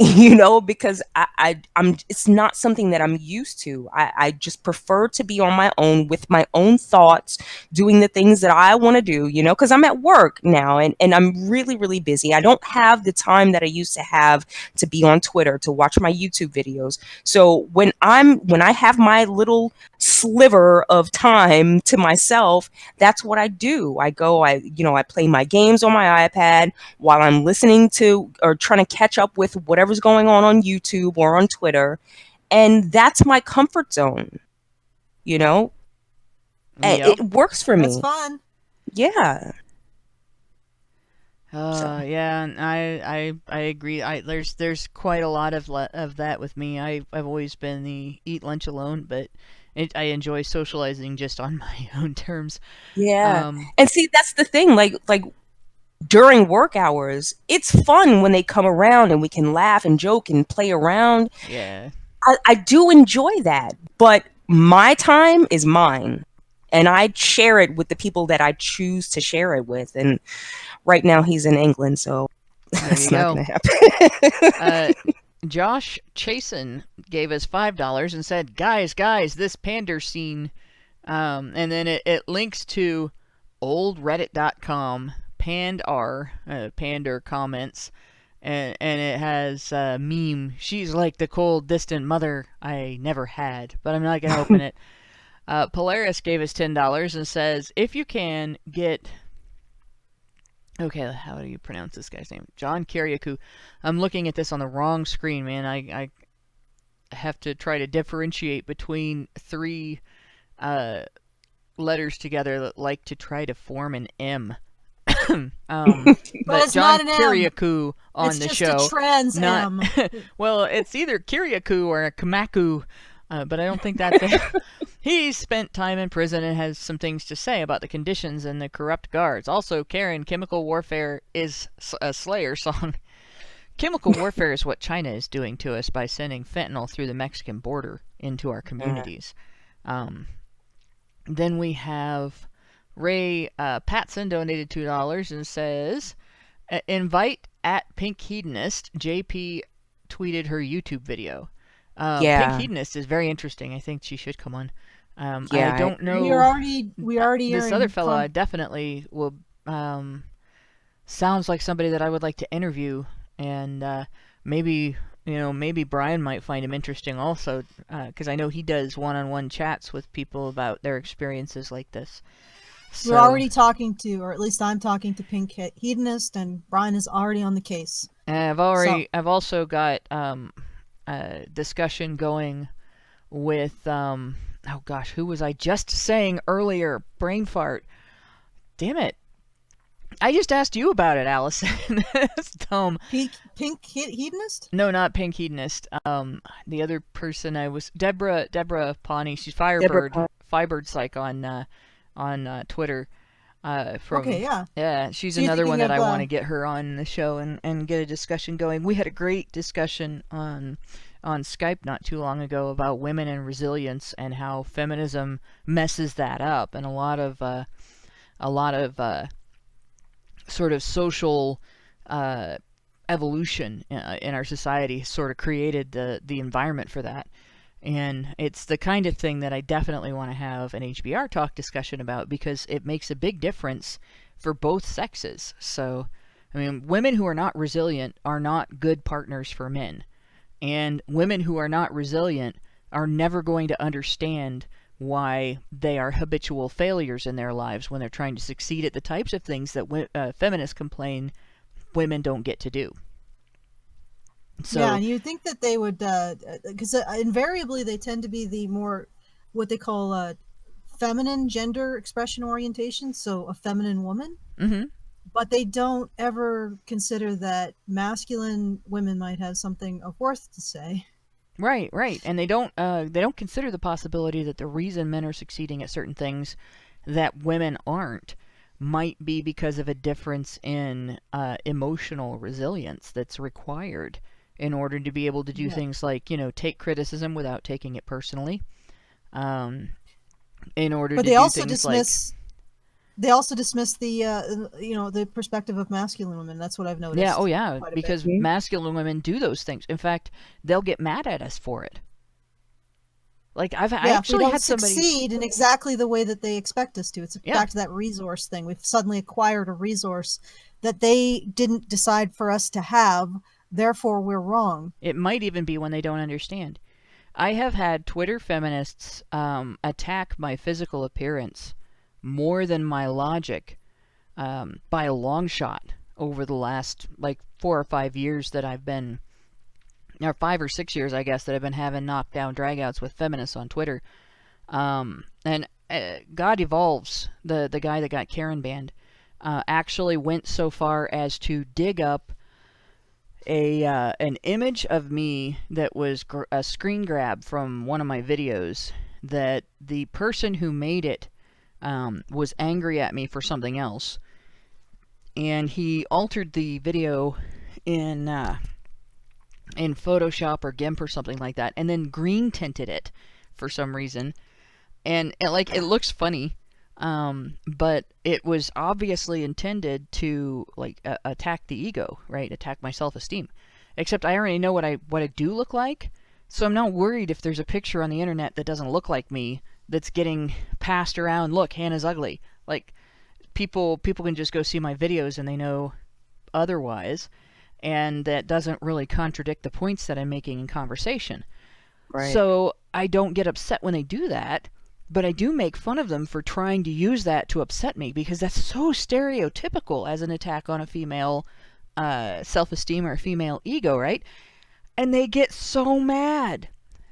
because I'm it's not something that I'm used to. I just prefer to be on my own with my own thoughts, doing the things that I want to do, because I'm at work now and I'm really, really busy. I don't have the time that I used to have to be on Twitter, to watch my YouTube videos. So when I have my little sliver of time to myself, that's what I do. I play my games on my iPad while I'm listening to or trying to catch up with whatever's going on YouTube or on Twitter. And that's my comfort zone, And it works for me. That's fun. Yeah. Yeah, I agree. There's quite a lot of that with me. I've always been the eat lunch alone, but I enjoy socializing just on my own terms. Yeah. And see, that's the thing. Like during work hours, it's fun when they come around and we can laugh and joke and play around. Yeah. I do enjoy that, but my time is mine, and I share it with the people that I choose to share it with. And right now he's in England, so that's not going to happen. Josh Chasen gave us $5 and said, guys, this pander scene And then it links to oldreddit.com, Pander comments, and it has a meme. She's like the cold, distant mother I never had, but I'm not going to open it. Polaris gave us $10 and says, if you can get... Okay, how do you pronounce this guy's name? John Kiriakou. I'm looking at this on the wrong screen, man. I have to try to differentiate between three letters together that like to try to form an M. But it's John not an Kiriakou on the show. It's just a trans M. Well, it's either Kiriakou or a Kamaku, but I don't think that's it. He spent time in prison and has some things to say about the conditions and the corrupt guards. Also, Karen, Chemical Warfare is a Slayer song. Chemical warfare is what China is doing to us by sending fentanyl through the Mexican border into our communities. Then we have Ray Patson donated $2 and says, invite at Pink Hedonist. JP tweeted her YouTube video. Pink Hedonist is very interesting. I think she should come on. I don't know. We already this other fellow I definitely will sounds like somebody that I would like to interview, and maybe Brian might find him interesting also, because I know he does one-on-one chats with people about their experiences like this. So, we're already talking to, or at least I'm talking to Pink Hedonist, and Brian is already on the case. And I've also got a discussion going with oh gosh, who was I just saying earlier? Brain fart. Damn it. I just asked you about it, Alison. That's dumb. Pink Hedonist? No, not Pink Hedonist. The other person I was... Deborah Pawnee. She's Firebird Psych on Twitter. Okay, yeah. Yeah, she's So another one that I want to of, get her on the show and get a discussion going. We had a great discussion on Skype not too long ago about women and resilience and how feminism messes that up, and a lot of sort of social evolution in our society sort of created the environment for that. And it's the kind of thing that I definitely want to have an HBR Talk discussion about, because it makes a big difference for both sexes. So, I mean, women who are not resilient are not good partners for men. And women who are not resilient are never going to understand why they are habitual failures in their lives when they're trying to succeed at the types of things that feminists complain women don't get to do. So, yeah, and you think that they would, because invariably they tend to be the more, what they call feminine gender expression orientation, so a feminine woman. Mm-hmm. But they don't ever consider that masculine women might have something of worth to say. Right, and they don't consider the possibility that the reason men are succeeding at certain things that women aren't might be because of a difference in emotional resilience that's required in order to be able to do things like, take criticism without taking it personally. In order to do things like... They also dismiss the perspective of masculine women. That's what I've noticed. Yeah, oh yeah, because masculine women do those things. In fact, they'll get mad at us for it. Like I actually had somebody succeed in exactly the way that they expect us to. It's back to that resource thing. We've suddenly acquired a resource that they didn't decide for us to have. Therefore, we're wrong. It might even be when they don't understand. I have had Twitter feminists attack my physical appearance more than my logic by a long shot over the last 4 or 5 years that I've been, or 5 or 6 years I guess, that I've been having knockdown dragouts with feminists on Twitter. And God Evolves, the guy that got Karen banned, actually went so far as to dig up an image of me that was a screen grab from one of my videos that the person who made it was angry at me for something else, and he altered the video in Photoshop or GIMP or something like that, and then green tinted it for some reason, and it looks funny, but it was obviously intended to attack the ego, right? Attack my self-esteem. Except I already know what I do look like, so I'm not worried if there's a picture on the internet that doesn't look like me that's getting passed around. Look, Hannah's ugly. Like, people can just go see my videos and they know otherwise, and that doesn't really contradict the points that I'm making in conversation. Right. So I don't get upset when they do that, but I do make fun of them for trying to use that to upset me, because that's so stereotypical as an attack on a female self-esteem or a female ego, right? And they get so mad.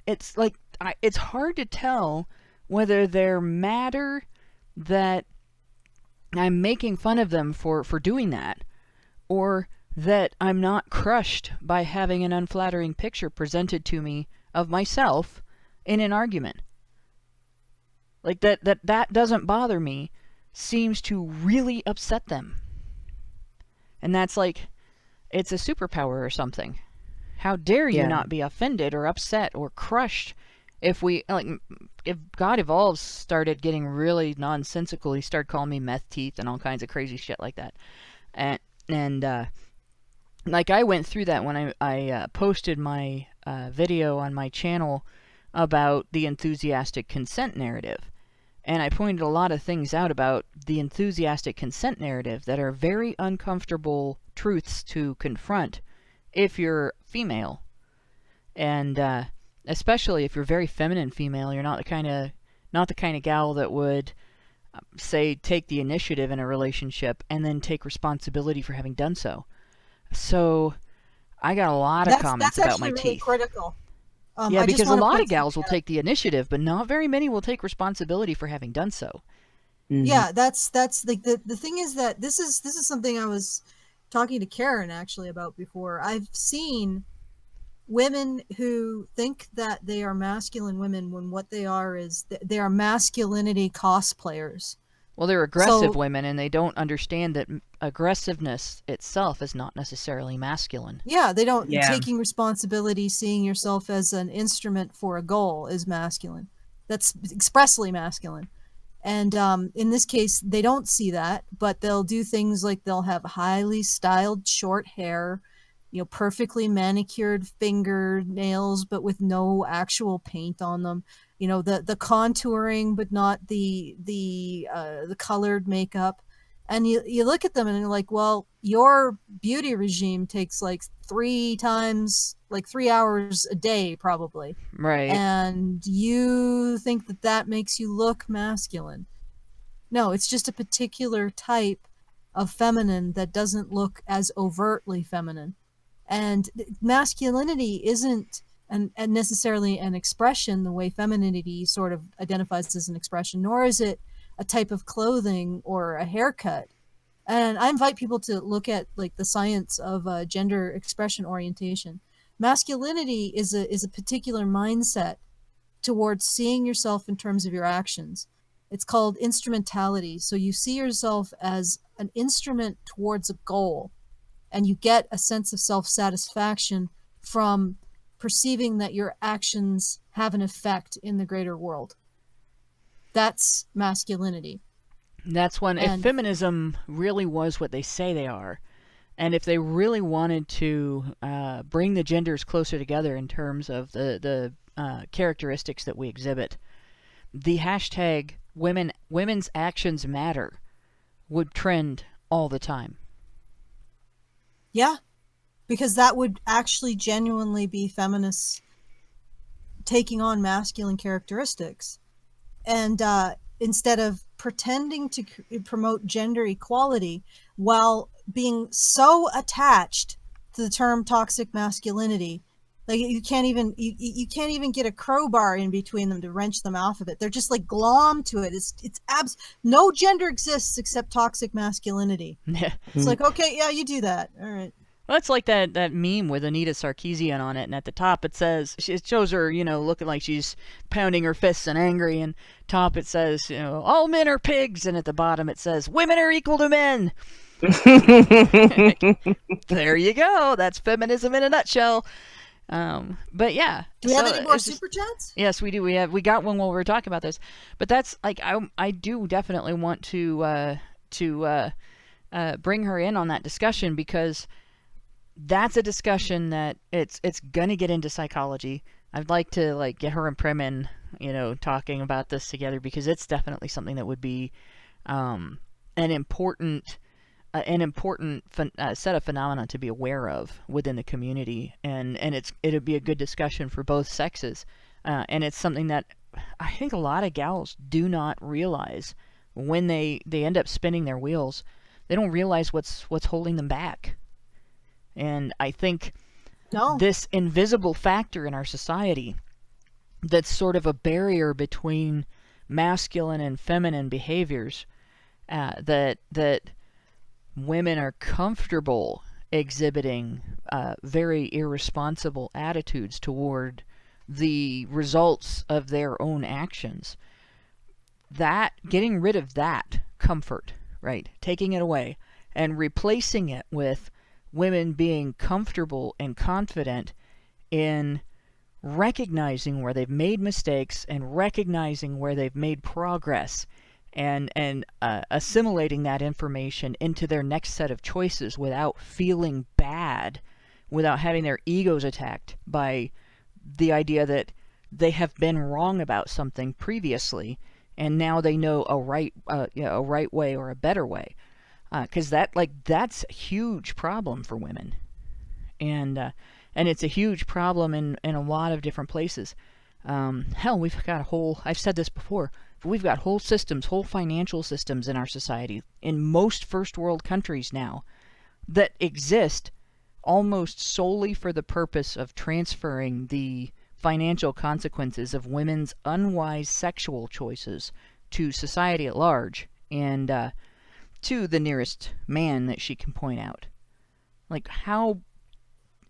It's like, it's hard to tell whether they're madder that I'm making fun of them for doing that, or that I'm not crushed by having an unflattering picture presented to me of myself in an argument. Like, that doesn't bother me seems to really upset them. And that's like, it's a superpower or something. How dare you not be offended or upset or crushed if God Evolves started getting really nonsensical. He started calling me meth teeth and all kinds of crazy shit like that. And like, I went through that when I posted my video on my channel about the enthusiastic consent narrative. And I pointed a lot of things out about the enthusiastic consent narrative that are very uncomfortable truths to confront if you're female. And especially if you're very feminine female, you're not the kind of gal that would say take the initiative in a relationship and then take responsibility for having done so. So I got a lot of comments about my teeth. That's actually really critical. Yeah, because a lot of gals will take the initiative, but not very many will take responsibility for having done so. Mm-hmm. Yeah, that's like the thing is that this is something I was talking to Karen actually about before. I've seen women who think that they are masculine women when what they are is they are masculinity cosplayers. Well, they're aggressive women, and they don't understand that aggressiveness itself is not necessarily masculine. Yeah, they don't. Yeah. Taking responsibility, seeing yourself as an instrument for a goal is masculine. That's expressly masculine. And in this case, they don't see that, but they'll do things like they'll have highly styled short hair, perfectly manicured fingernails, but with no actual paint on them. The contouring, but not the colored makeup. And you look at them and you're like, well, your beauty regime takes like 3 hours a day, probably. Right. And you think that makes you look masculine. No, it's just a particular type of feminine that doesn't look as overtly feminine. And masculinity isn't and necessarily an expression the way femininity sort of identifies as an expression, nor is it a type of clothing or a haircut. And I invite people to look at like the science of gender expression orientation. Masculinity is a particular mindset towards seeing yourself in terms of your actions. It's called instrumentality. So you see yourself as an instrument towards a goal, and you get a sense of self-satisfaction from perceiving that your actions have an effect in the greater world. That's masculinity. That's when, if feminism really was what they say they are, and if they really wanted to bring the genders closer together in terms of the characteristics that we exhibit, the hashtag women's actions matter would trend all the time. Yeah, because that would actually genuinely be feminists taking on masculine characteristics. And instead of pretending to promote gender equality while being so attached to the term toxic masculinity, like you can't even get a crowbar in between them to wrench them off of it. They're just like glom to it. No gender exists except toxic masculinity. It's like, okay, yeah, you do that. All right. Well, it's like that meme with Anita Sarkeesian on it, and at the top it says, it shows her, looking like she's pounding her fists and angry, and top it says, all men are pigs, and at the bottom it says, women are equal to men. There you go. That's feminism in a nutshell. But yeah. Do we have any more super chats? Yes, we do. We got one while we were talking about this. But that's like, I do definitely want to bring her in on that discussion, because that's a discussion that it's gonna get into psychology. I'd like to get her and Prim in talking about this together, because it's definitely something that would be an important set of phenomena to be aware of within the community, and it'd be a good discussion for both sexes, and it's something that I think a lot of gals do not realize when they end up spinning their wheels. They don't realize what's holding them back, and I think this invisible factor in our society that's sort of a barrier between masculine and feminine behaviors, that women are comfortable exhibiting very irresponsible attitudes toward the results of their own actions. That, getting rid of that comfort, right, taking it away and replacing it with women being comfortable and confident in recognizing where they've made mistakes and recognizing where they've made progress, and assimilating that information into their next set of choices without feeling bad, without having their egos attacked by the idea that they have been wrong about something previously and now they know a right way or a better way, because that's a huge problem for women, and it's a huge problem in a lot of different places. Hell, we've got I've said this before, but we've got whole systems, whole financial systems in our society, in most first world countries now, that exist almost solely for the purpose of transferring the financial consequences of women's unwise sexual choices to society at large, and to the nearest man that she can point out. Like, how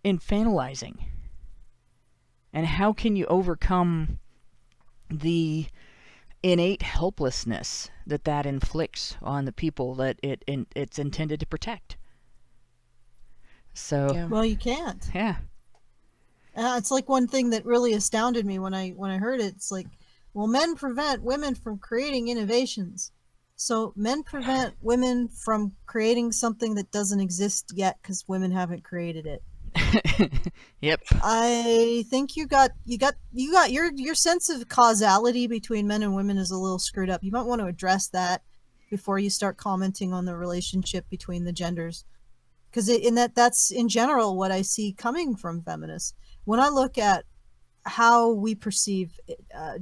infantilizing. And how can you overcome the innate helplessness that inflicts on the people that it's intended to protect? So well, you can't. Yeah. It's like one thing that really astounded me when I heard it. It's like, well, men prevent women from creating innovations. So men prevent women from creating something that doesn't exist yet because women haven't created it. Yep. I think you got your sense of causality between men and women is a little screwed up. You might want to address that before you start commenting on the relationship between the genders, because that's in general what I see coming from feminists when I look at how we perceive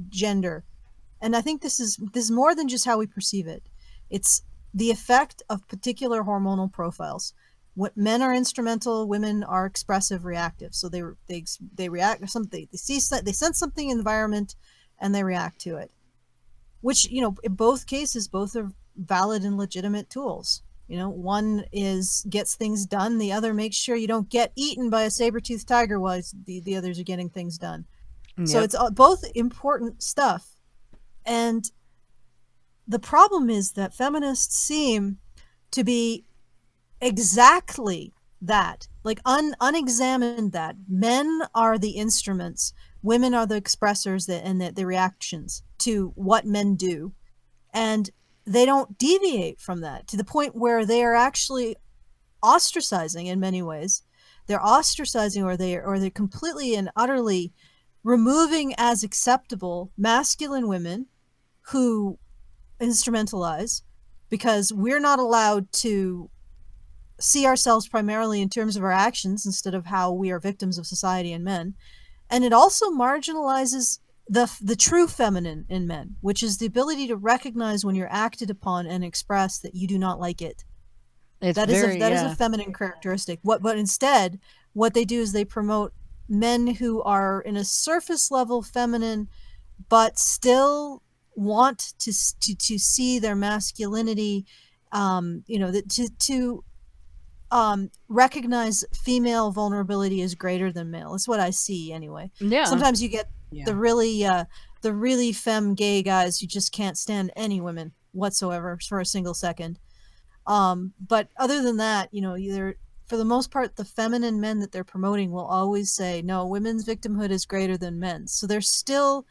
gender. And I think this is more than just how we perceive it. It's the effect of particular hormonal profiles. What men are instrumental, women are expressive, reactive. So they react to something. They sense something in the environment, and they react to it. Which, in both cases, both are valid and legitimate tools. One gets things done. The other makes sure you don't get eaten by a saber-toothed tiger while the others are getting things done. Yep. So it's both important stuff. And the problem is that feminists seem to be exactly that, like unexamined, that men are the instruments, women are the expressors and the reactions to what men do, and they don't deviate from that to the point where they are actually ostracizing in many ways. They're ostracizing, or they're completely and utterly removing as acceptable masculine women who instrumentalize, because we're not allowed to see ourselves primarily in terms of our actions instead of how we are victims of society and men. And it also marginalizes the true feminine in men, which is the ability to recognize when you're acted upon and express that you do not like it. That is a feminine characteristic. But instead, what they do is they promote men who are in a surface level feminine, but still want to see their masculinity, to recognize female vulnerability as greater than male. That's what I see anyway. Yeah. Sometimes you get the really femme gay guys who just can't stand any women whatsoever for a single second. But other than that, for the most part, the feminine men that they're promoting will always say, no, women's victimhood is greater than men's. So there still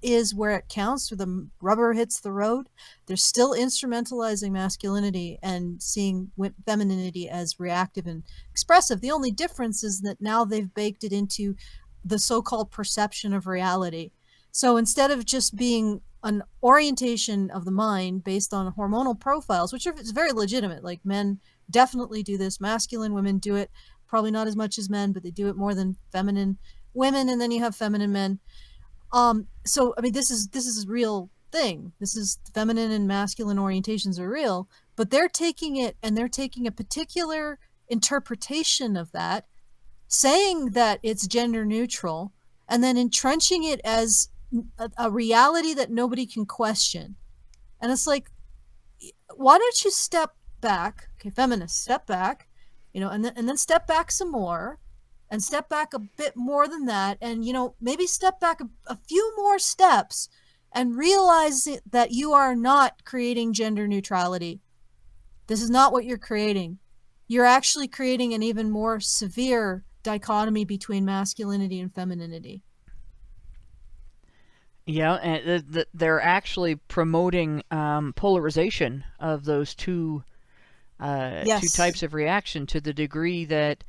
is where it counts, where the rubber hits the road. They're still instrumentalizing masculinity and seeing femininity as reactive and expressive. The only difference is that now they've baked it into the so-called perception of reality. So instead of just being an orientation of the mind based on hormonal profiles, which is very legitimate, like men definitely do this, masculine women do it, probably not as much as men, but they do it more than feminine women, and then you have feminine men. So I mean, this is a real thing. This is feminine and masculine orientations are real, but they're taking it and they're taking a particular interpretation of that, saying that it's gender neutral, and then entrenching it as a reality that nobody can question. And it's like, why don't you step back? Okay, feminists, step back, and then step back some more, and step back a bit more than that, and maybe step back a few more steps and realize that you are not creating gender neutrality. This is not what you're creating. You're actually creating an even more severe dichotomy between masculinity and femininity. Yeah, and they're actually promoting polarization of those two types of reaction to the degree that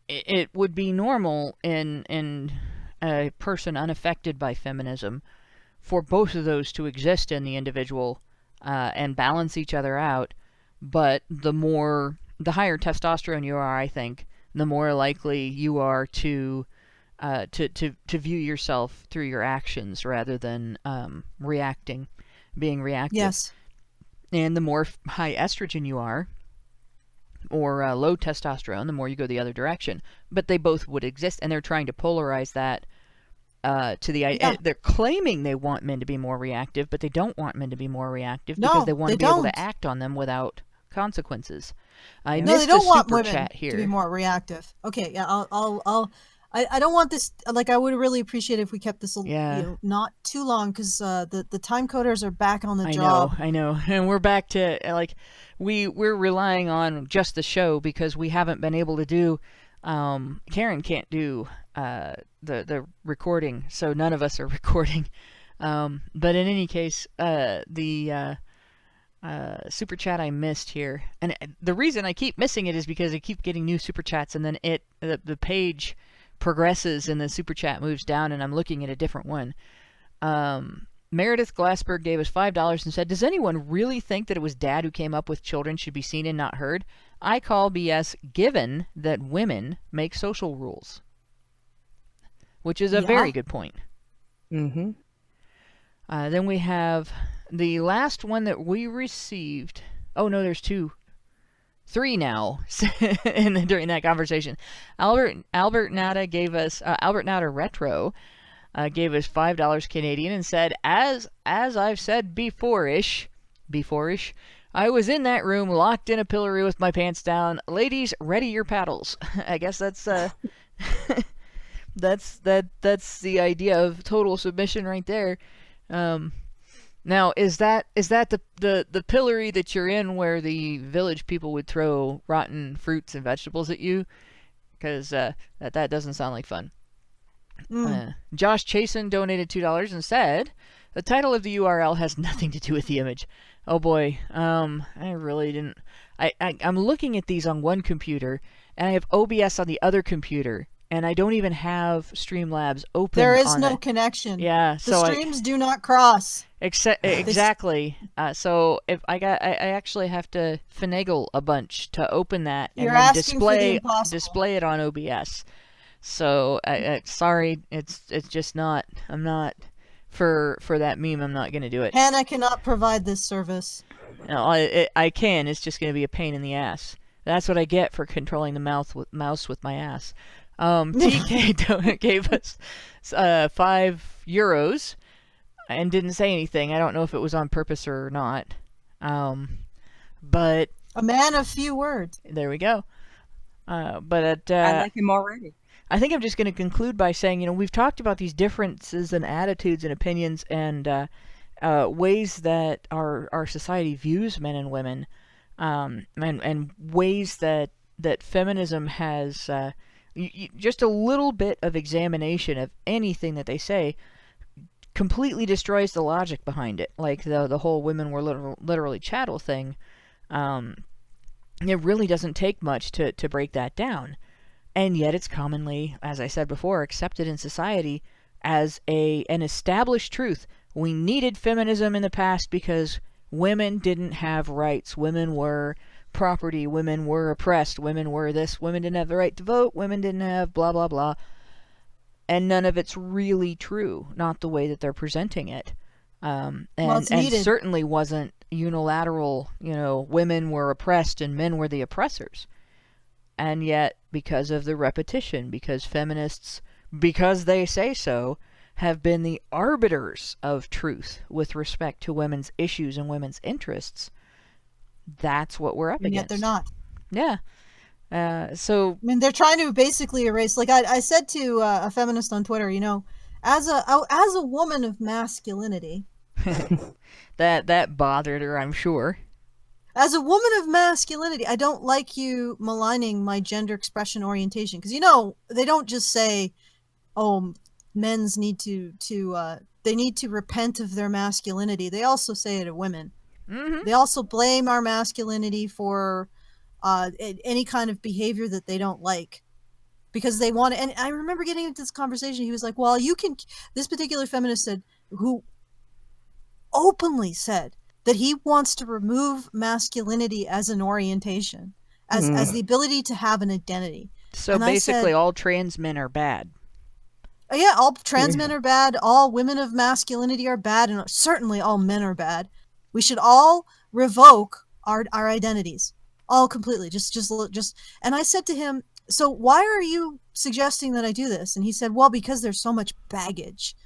it would be normal in a person unaffected by feminism for both of those to exist in the individual and balance each other out. But the higher testosterone you are, I think, the more likely you are to view yourself through your actions rather than being reactive. Yes. And the more high estrogen you are, or low testosterone, the more you go the other direction. But they both would exist, and they're trying to polarize that to the idea. They're claiming they want men to be more reactive, but they don't want men to be more reactive because they want to be able to act on them without consequences. I missed they don't a want super women chat here. to be more reactive. Okay, yeah, I don't want this. Like, I would really appreciate if we kept this, not too long, because the time coders are back on the job. I know, and we're back to we're relying on just the show because we haven't been able to do. Karen can't do the recording, so none of us are recording. But in any case, the super chat I missed here, and the reason I keep missing it is because I keep getting new super chats, and then the page progresses and the super chat moves down, and I'm looking at a different one. Meredith Glassberg gave us $5 and said, "Does anyone really think that it was Dad who came up with children should be seen and not heard? I call BS, given that women make social rules." Which is a very good point. Mm-hmm. Then we have the last one that we received. Oh no, there's three now during that conversation. Albert Nada gave us Albert Nada Retro gave us $5 Canadian and said, as I've said before-ish, I was in that room locked in a pillory with my pants down. Ladies, ready your paddles. I guess that's that's the idea of total submission right there. Now, is that the pillory that you're in where the village people would throw rotten fruits and vegetables at you? Because that doesn't sound like fun. Josh Chasen donated $2 and said, "The title of the URL has nothing to do with the image." Oh boy, I really didn't. I'm looking at these on one computer, and I have OBS on the other computer, and I don't even have Streamlabs open. There is no connection. Yeah, the streams do not cross. Exactly. So if I actually have to finagle a bunch to open that and then display it on OBS. So sorry, it's just not. I'm not for that meme. I'm not gonna do it. Hannah cannot provide this service. No, I can. It's just gonna be a pain in the ass. That's what I get for controlling the mouse with my ass. TK gave us €5 and didn't say anything. I don't know if it was on purpose or not. But a man of few words. There we go. But I like him already. I think I'm just going to conclude by saying, we've talked about these differences in attitudes and opinions and ways that our society views men and women, and ways that feminism has just a little bit of examination of anything that they say completely destroys the logic behind it. Like the whole women were literally chattel thing. It really doesn't take much to break that down. And yet it's commonly, as I said before, accepted in society as an established truth. We needed feminism in the past because women didn't have rights. Women were property. Women were oppressed. Women were this. Women didn't have the right to vote. Women didn't have blah, blah, blah. And none of it's really true. Not the way that they're presenting it. And certainly wasn't unilateral, women were oppressed and men were the oppressors. And yet, because of the repetition, because feminists, because they say so, have been the arbiters of truth with respect to women's issues and women's interests, that's what we're up against. Yet they're not. Yeah. So I mean, they're trying to basically erase. Like I said to a feminist on Twitter, as a woman of masculinity, that bothered her, I'm sure. As a woman of masculinity, I don't like you maligning my gender expression orientation, because they don't just say, "Oh, men's need to they need to repent of their masculinity." They also say it to women. Mm-hmm. They also blame our masculinity for any kind of behavior that they don't like, because they want to. And I remember getting into this conversation. He was like, "Well, this particular feminist said, who openly said that he wants to remove masculinity as an orientation, as the ability to have an identity." So and basically, all trans men are bad. Yeah, all trans men are bad. All women of masculinity are bad, and certainly all men are bad. We should all revoke our identities, all completely. Just. And I said to him, "So why are you suggesting that I do this?" And he said, "Well, because there's so much baggage."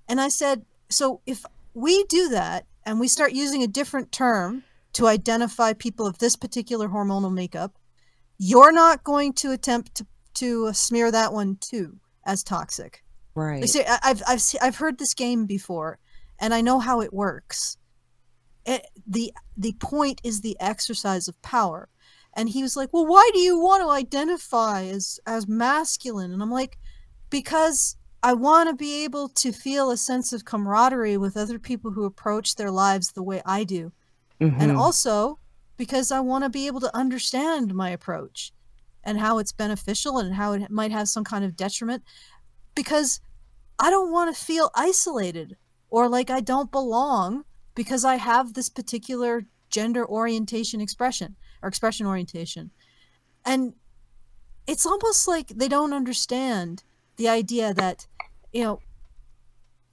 And I said, "So if we do that, and we start using a different term to identify people of this particular hormonal makeup, you're not going to attempt to smear that one too as toxic." Right. You see, I've heard this game before, and I know how it works. The point is the exercise of power. And he was like, "Well, why do you want to identify as masculine?" And I'm like, "Because I want to be able to feel a sense of camaraderie with other people who approach their lives the way I do. Mm-hmm. And also because I want to be able to understand my approach and how it's beneficial and how it might have some kind of detriment, because I don't want to feel isolated or like I don't belong because I have this particular gender orientation expression orientation." And it's almost like they don't understand the idea that,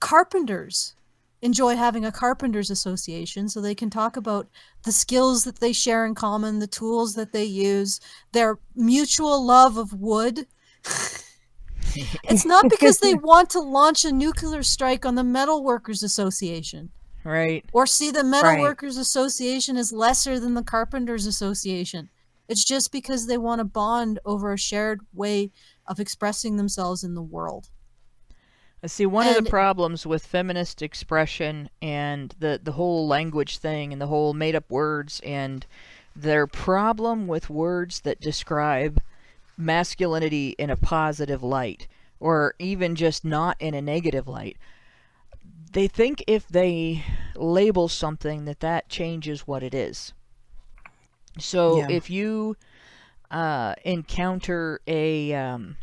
carpenters enjoy having a carpenters association so they can talk about the skills that they share in common, the tools that they use, their mutual love of wood. It's not because they want to launch a nuclear strike on the Metal Workers Association. Right. Or see the Metal Workers Association as lesser than the Carpenters Association. It's just because they want to bond over a shared way of expressing themselves in the world. See, one of the problems with feminist expression and the whole language thing and the whole made-up words and their problem with words that describe masculinity in a positive light, or even just not in a negative light, they think if they label something that changes what it is. So if you encounter a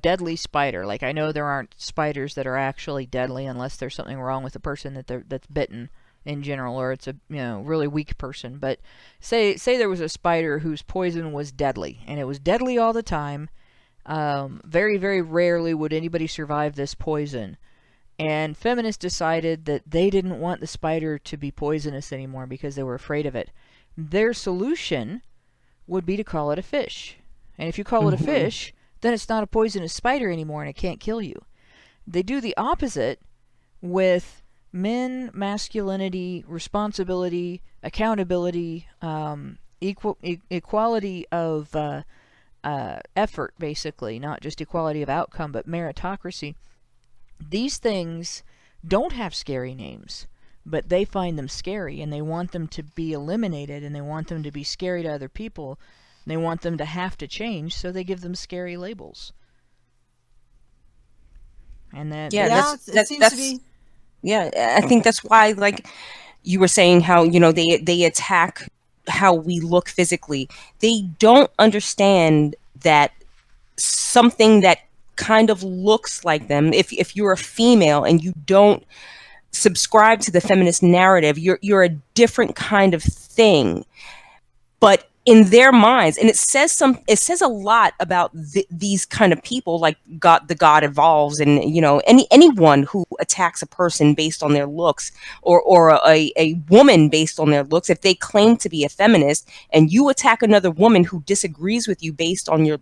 deadly spider, like, I know there aren't spiders that are actually deadly unless there's something wrong with the person that's bitten in general, or it's a really weak person. But say there was a spider whose poison was deadly, and it was deadly all the time. Very, very rarely would anybody survive this poison. And feminists decided that they didn't want the spider to be poisonous anymore because they were afraid of it. Their solution would be to call it a fish. And if you call it a fish, then it's not a poisonous spider anymore and it can't kill you. They do the opposite with men, masculinity, responsibility, accountability, equality of effort, basically, not just equality of outcome, but meritocracy. These things don't have scary names, but they find them scary, and they want them to be eliminated, and they want them to be scary to other people, and they want them to have to change, so they give them scary labels. And that it seems to be. Yeah, I think that's why, like you were saying, how they attack how we look physically. They don't understand that something that kind of looks like them, if you're a female and you don't subscribe to the feminist narrative, you're a different kind of thing. But in their minds, and it says a lot about these kind of people, like the God evolves, and anyone who attacks a person based on their looks, or a woman based on their looks. If they claim to be a feminist and you attack another woman who disagrees with you based on their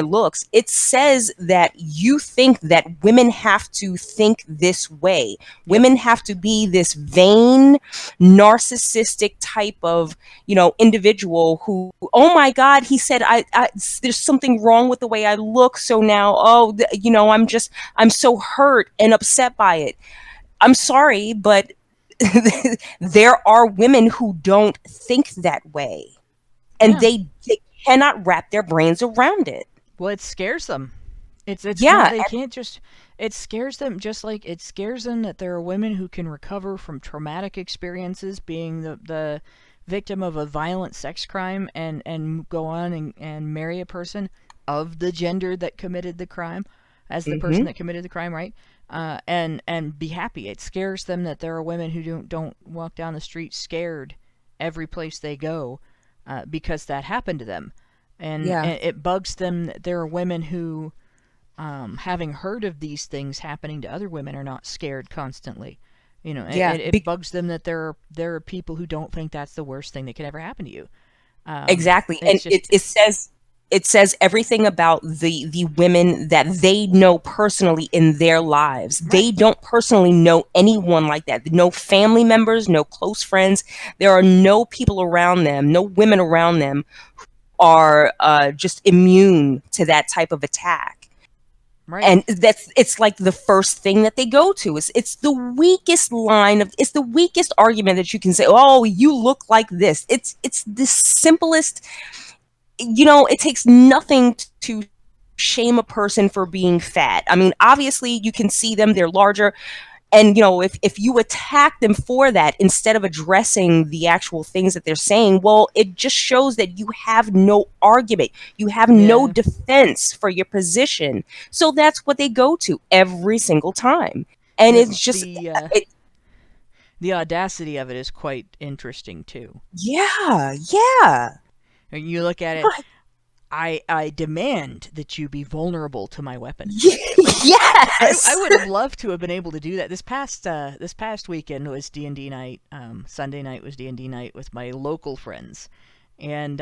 looks, it says that you think that women have to think this way. Women have to be this vain, narcissistic type of individual who, oh my God, he said I there's something wrong with the way I look, so now I'm so hurt and upset by it. I'm sorry, but there are women who don't think that way, and they cannot wrap their brains around it. Well, it scares them. It's yeah, they can't just. It scares them, just like it scares them that there are women who can recover from traumatic experiences, being the victim of a violent sex crime, and go on and marry a person of the gender that committed the crime as the person that committed the crime, right? And be happy. It scares them that there are women who don't walk down the street scared every place they go because that happened to them. And it bugs them that there are women who, having heard of these things happening to other women, are not scared constantly. It bugs them that there are people who don't think that's the worst thing that could ever happen to you. Exactly, and it says everything about the women that they know personally in their lives. Right. They don't personally know anyone like that. No family members, no close friends. There are no people around them, no women around them who are just immune to that type of attack. Right. And it's like the first thing that they go to. It's the weakest it's the weakest argument that you can say, oh, you look like this. It's the simplest, it takes nothing to shame a person for being fat. I mean, obviously you can see them, they're larger. And, if you attack them for that, instead of addressing the actual things that they're saying, well, it just shows that you have no argument. You have no defense for your position. So that's what they go to every single time. And it's just... the audacity of it is quite interesting, too. Yeah. You look at it... I demand that you be vulnerable to my weapon. Yes, I would have loved to have been able to do that. This past weekend was D&D night. Sunday night was D&D night with my local friends, and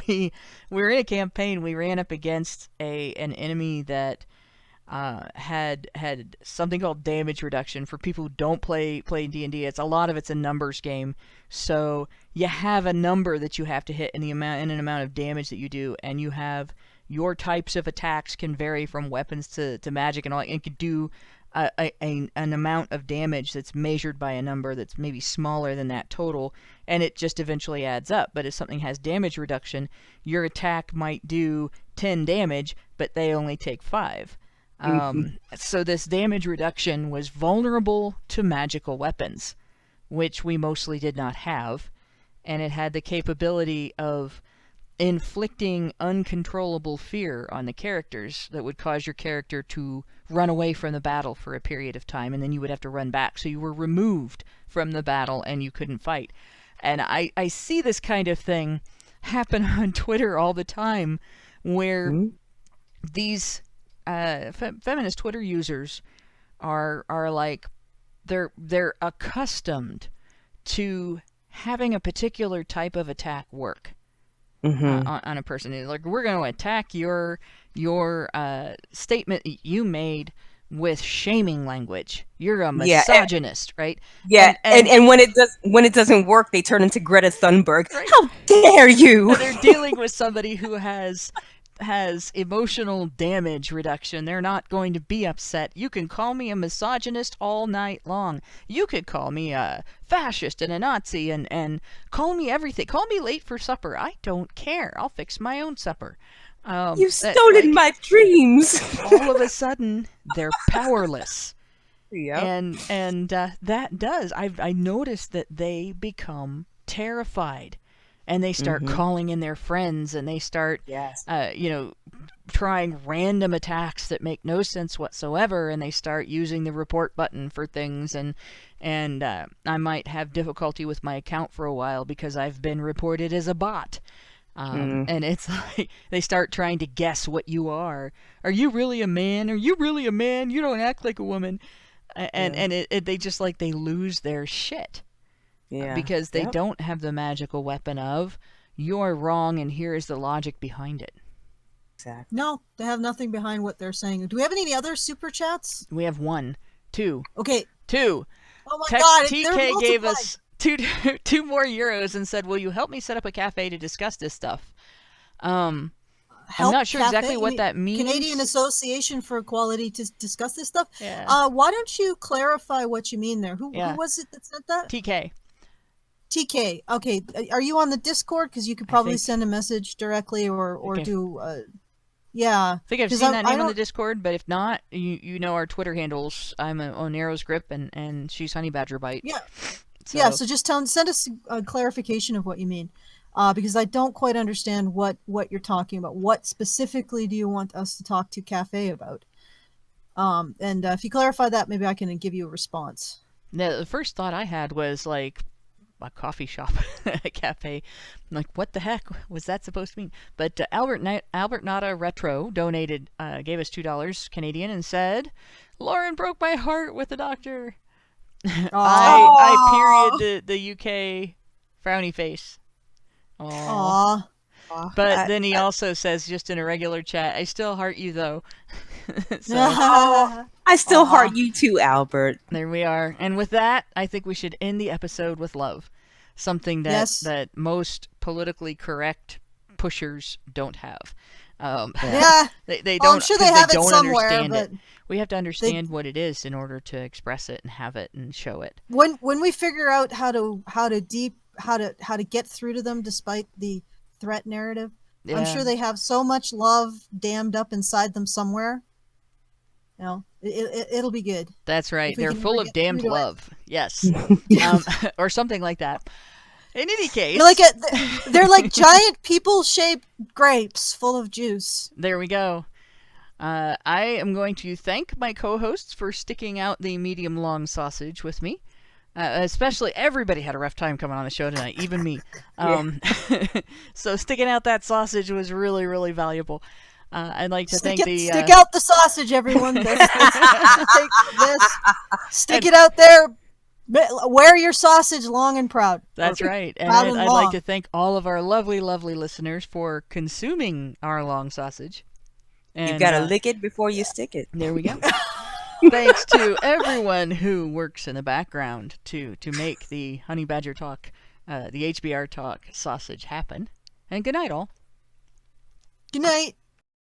we were in a campaign. We ran up against an enemy that had something called damage reduction. For people who don't play D&D, a lot of it's a numbers game. So you have a number that you have to hit in an amount of damage that you do, and you have your types of attacks can vary from weapons to magic and all. And it could do an amount of damage that's measured by a number that's maybe smaller than that total, and it just eventually adds up. But if something has damage reduction, your attack might do 10 damage, but they only take 5. So this damage reduction was vulnerable to magical weapons, which we mostly did not have, and it had the capability of inflicting uncontrollable fear on the characters that would cause your character to run away from the battle for a period of time, and then you would have to run back. So you were removed from the battle and you couldn't fight. And I see this kind of thing happen on Twitter all the time, where these feminist Twitter users are like, they're accustomed to having a particular type of attack work on a person. Like, we're going to attack your statement you made with shaming language. You're a misogynist, right? Yeah, and when it doesn't work, they turn into Greta Thunberg. Right? How dare you? So they're dealing with somebody who has emotional damage reduction. They're not going to be upset. You can call me a misogynist all night long. You could call me a fascist and a Nazi and call me everything. Call me late for supper. I don't care. I'll fix my own supper. You've stolen my dreams. All of a sudden, they're powerless. Yep. And that does. I noticed that they become terrified. and they start calling in their friends, and they start, trying random attacks that make no sense whatsoever, and they start using the report button for things, and I might have difficulty with my account for a while because I've been reported as a bot. And it's like they start trying to guess what you are. Are you really a man? Are you really a man? You don't act like a woman. And they just like they lose their shit. Yeah. Because they don't have the magical weapon of you're wrong and here is the logic behind it. Exactly. No, they have nothing behind what they're saying. Do we have any other super chats? We have 2. Okay. 2. Oh my God! TK gave us two more euros and said, "Will you help me set up a cafe to discuss this stuff?" I'm not sure exactly what that means. Canadian Association for Equality to discuss this stuff. Yeah. Why don't you clarify what you mean there? Who was it that said that? TK. TK. Okay. Are you on the Discord? Because you could probably send a message directly or do. Yeah. I think I've seen that name on the Discord, but if not, you know our Twitter handles. I'm on Arrow's Grip, and she's Honey Badger Bite. Yeah. So just send us a clarification of what you mean, because I don't quite understand what you're talking about. What specifically do you want us to talk to Cafe about? And if you clarify that, maybe I can give you a response. The first thought I had was like a coffee shop, a cafe. I'm like, what the heck was that supposed to mean? But Albert Nada Retro gave us $2 Canadian and said, "Lauren broke my heart with the doctor." I period the UK frowny face. Aww. But then he also says, just in a regular chat, "I still heart you though." I still heart you too, Albert. There we are. And with that, I think we should end the episode with love. Something that most politically correct pushers don't have. They don't. I'm sure they have it somewhere, understand but it. We have to understand what it is in order to express it and have it and show it. When we figure out how to get through to them despite the threat narrative, I'm sure they have so much love dammed up inside them somewhere. You know, it'll be good. That's right. They're full of damned love. Yes. Or something like that. In any case, they're like giant people-shaped grapes full of juice. There we go. I am going to thank my co-hosts for sticking out the medium-long sausage with me. Especially, everybody had a rough time coming on the show tonight, even me. So sticking out that sausage was really, really valuable. I'd like to stick out the sausage, everyone. Take this. Stick it out there. Wear your sausage long and proud. That's right. And I'd like to thank all of our lovely, lovely listeners for consuming our long sausage. And, you've got to lick it before you stick it. There we go. Thanks to everyone who works in the background to make the Honey Badger Talk, the HBR Talk sausage happen. And good night, all. Good night.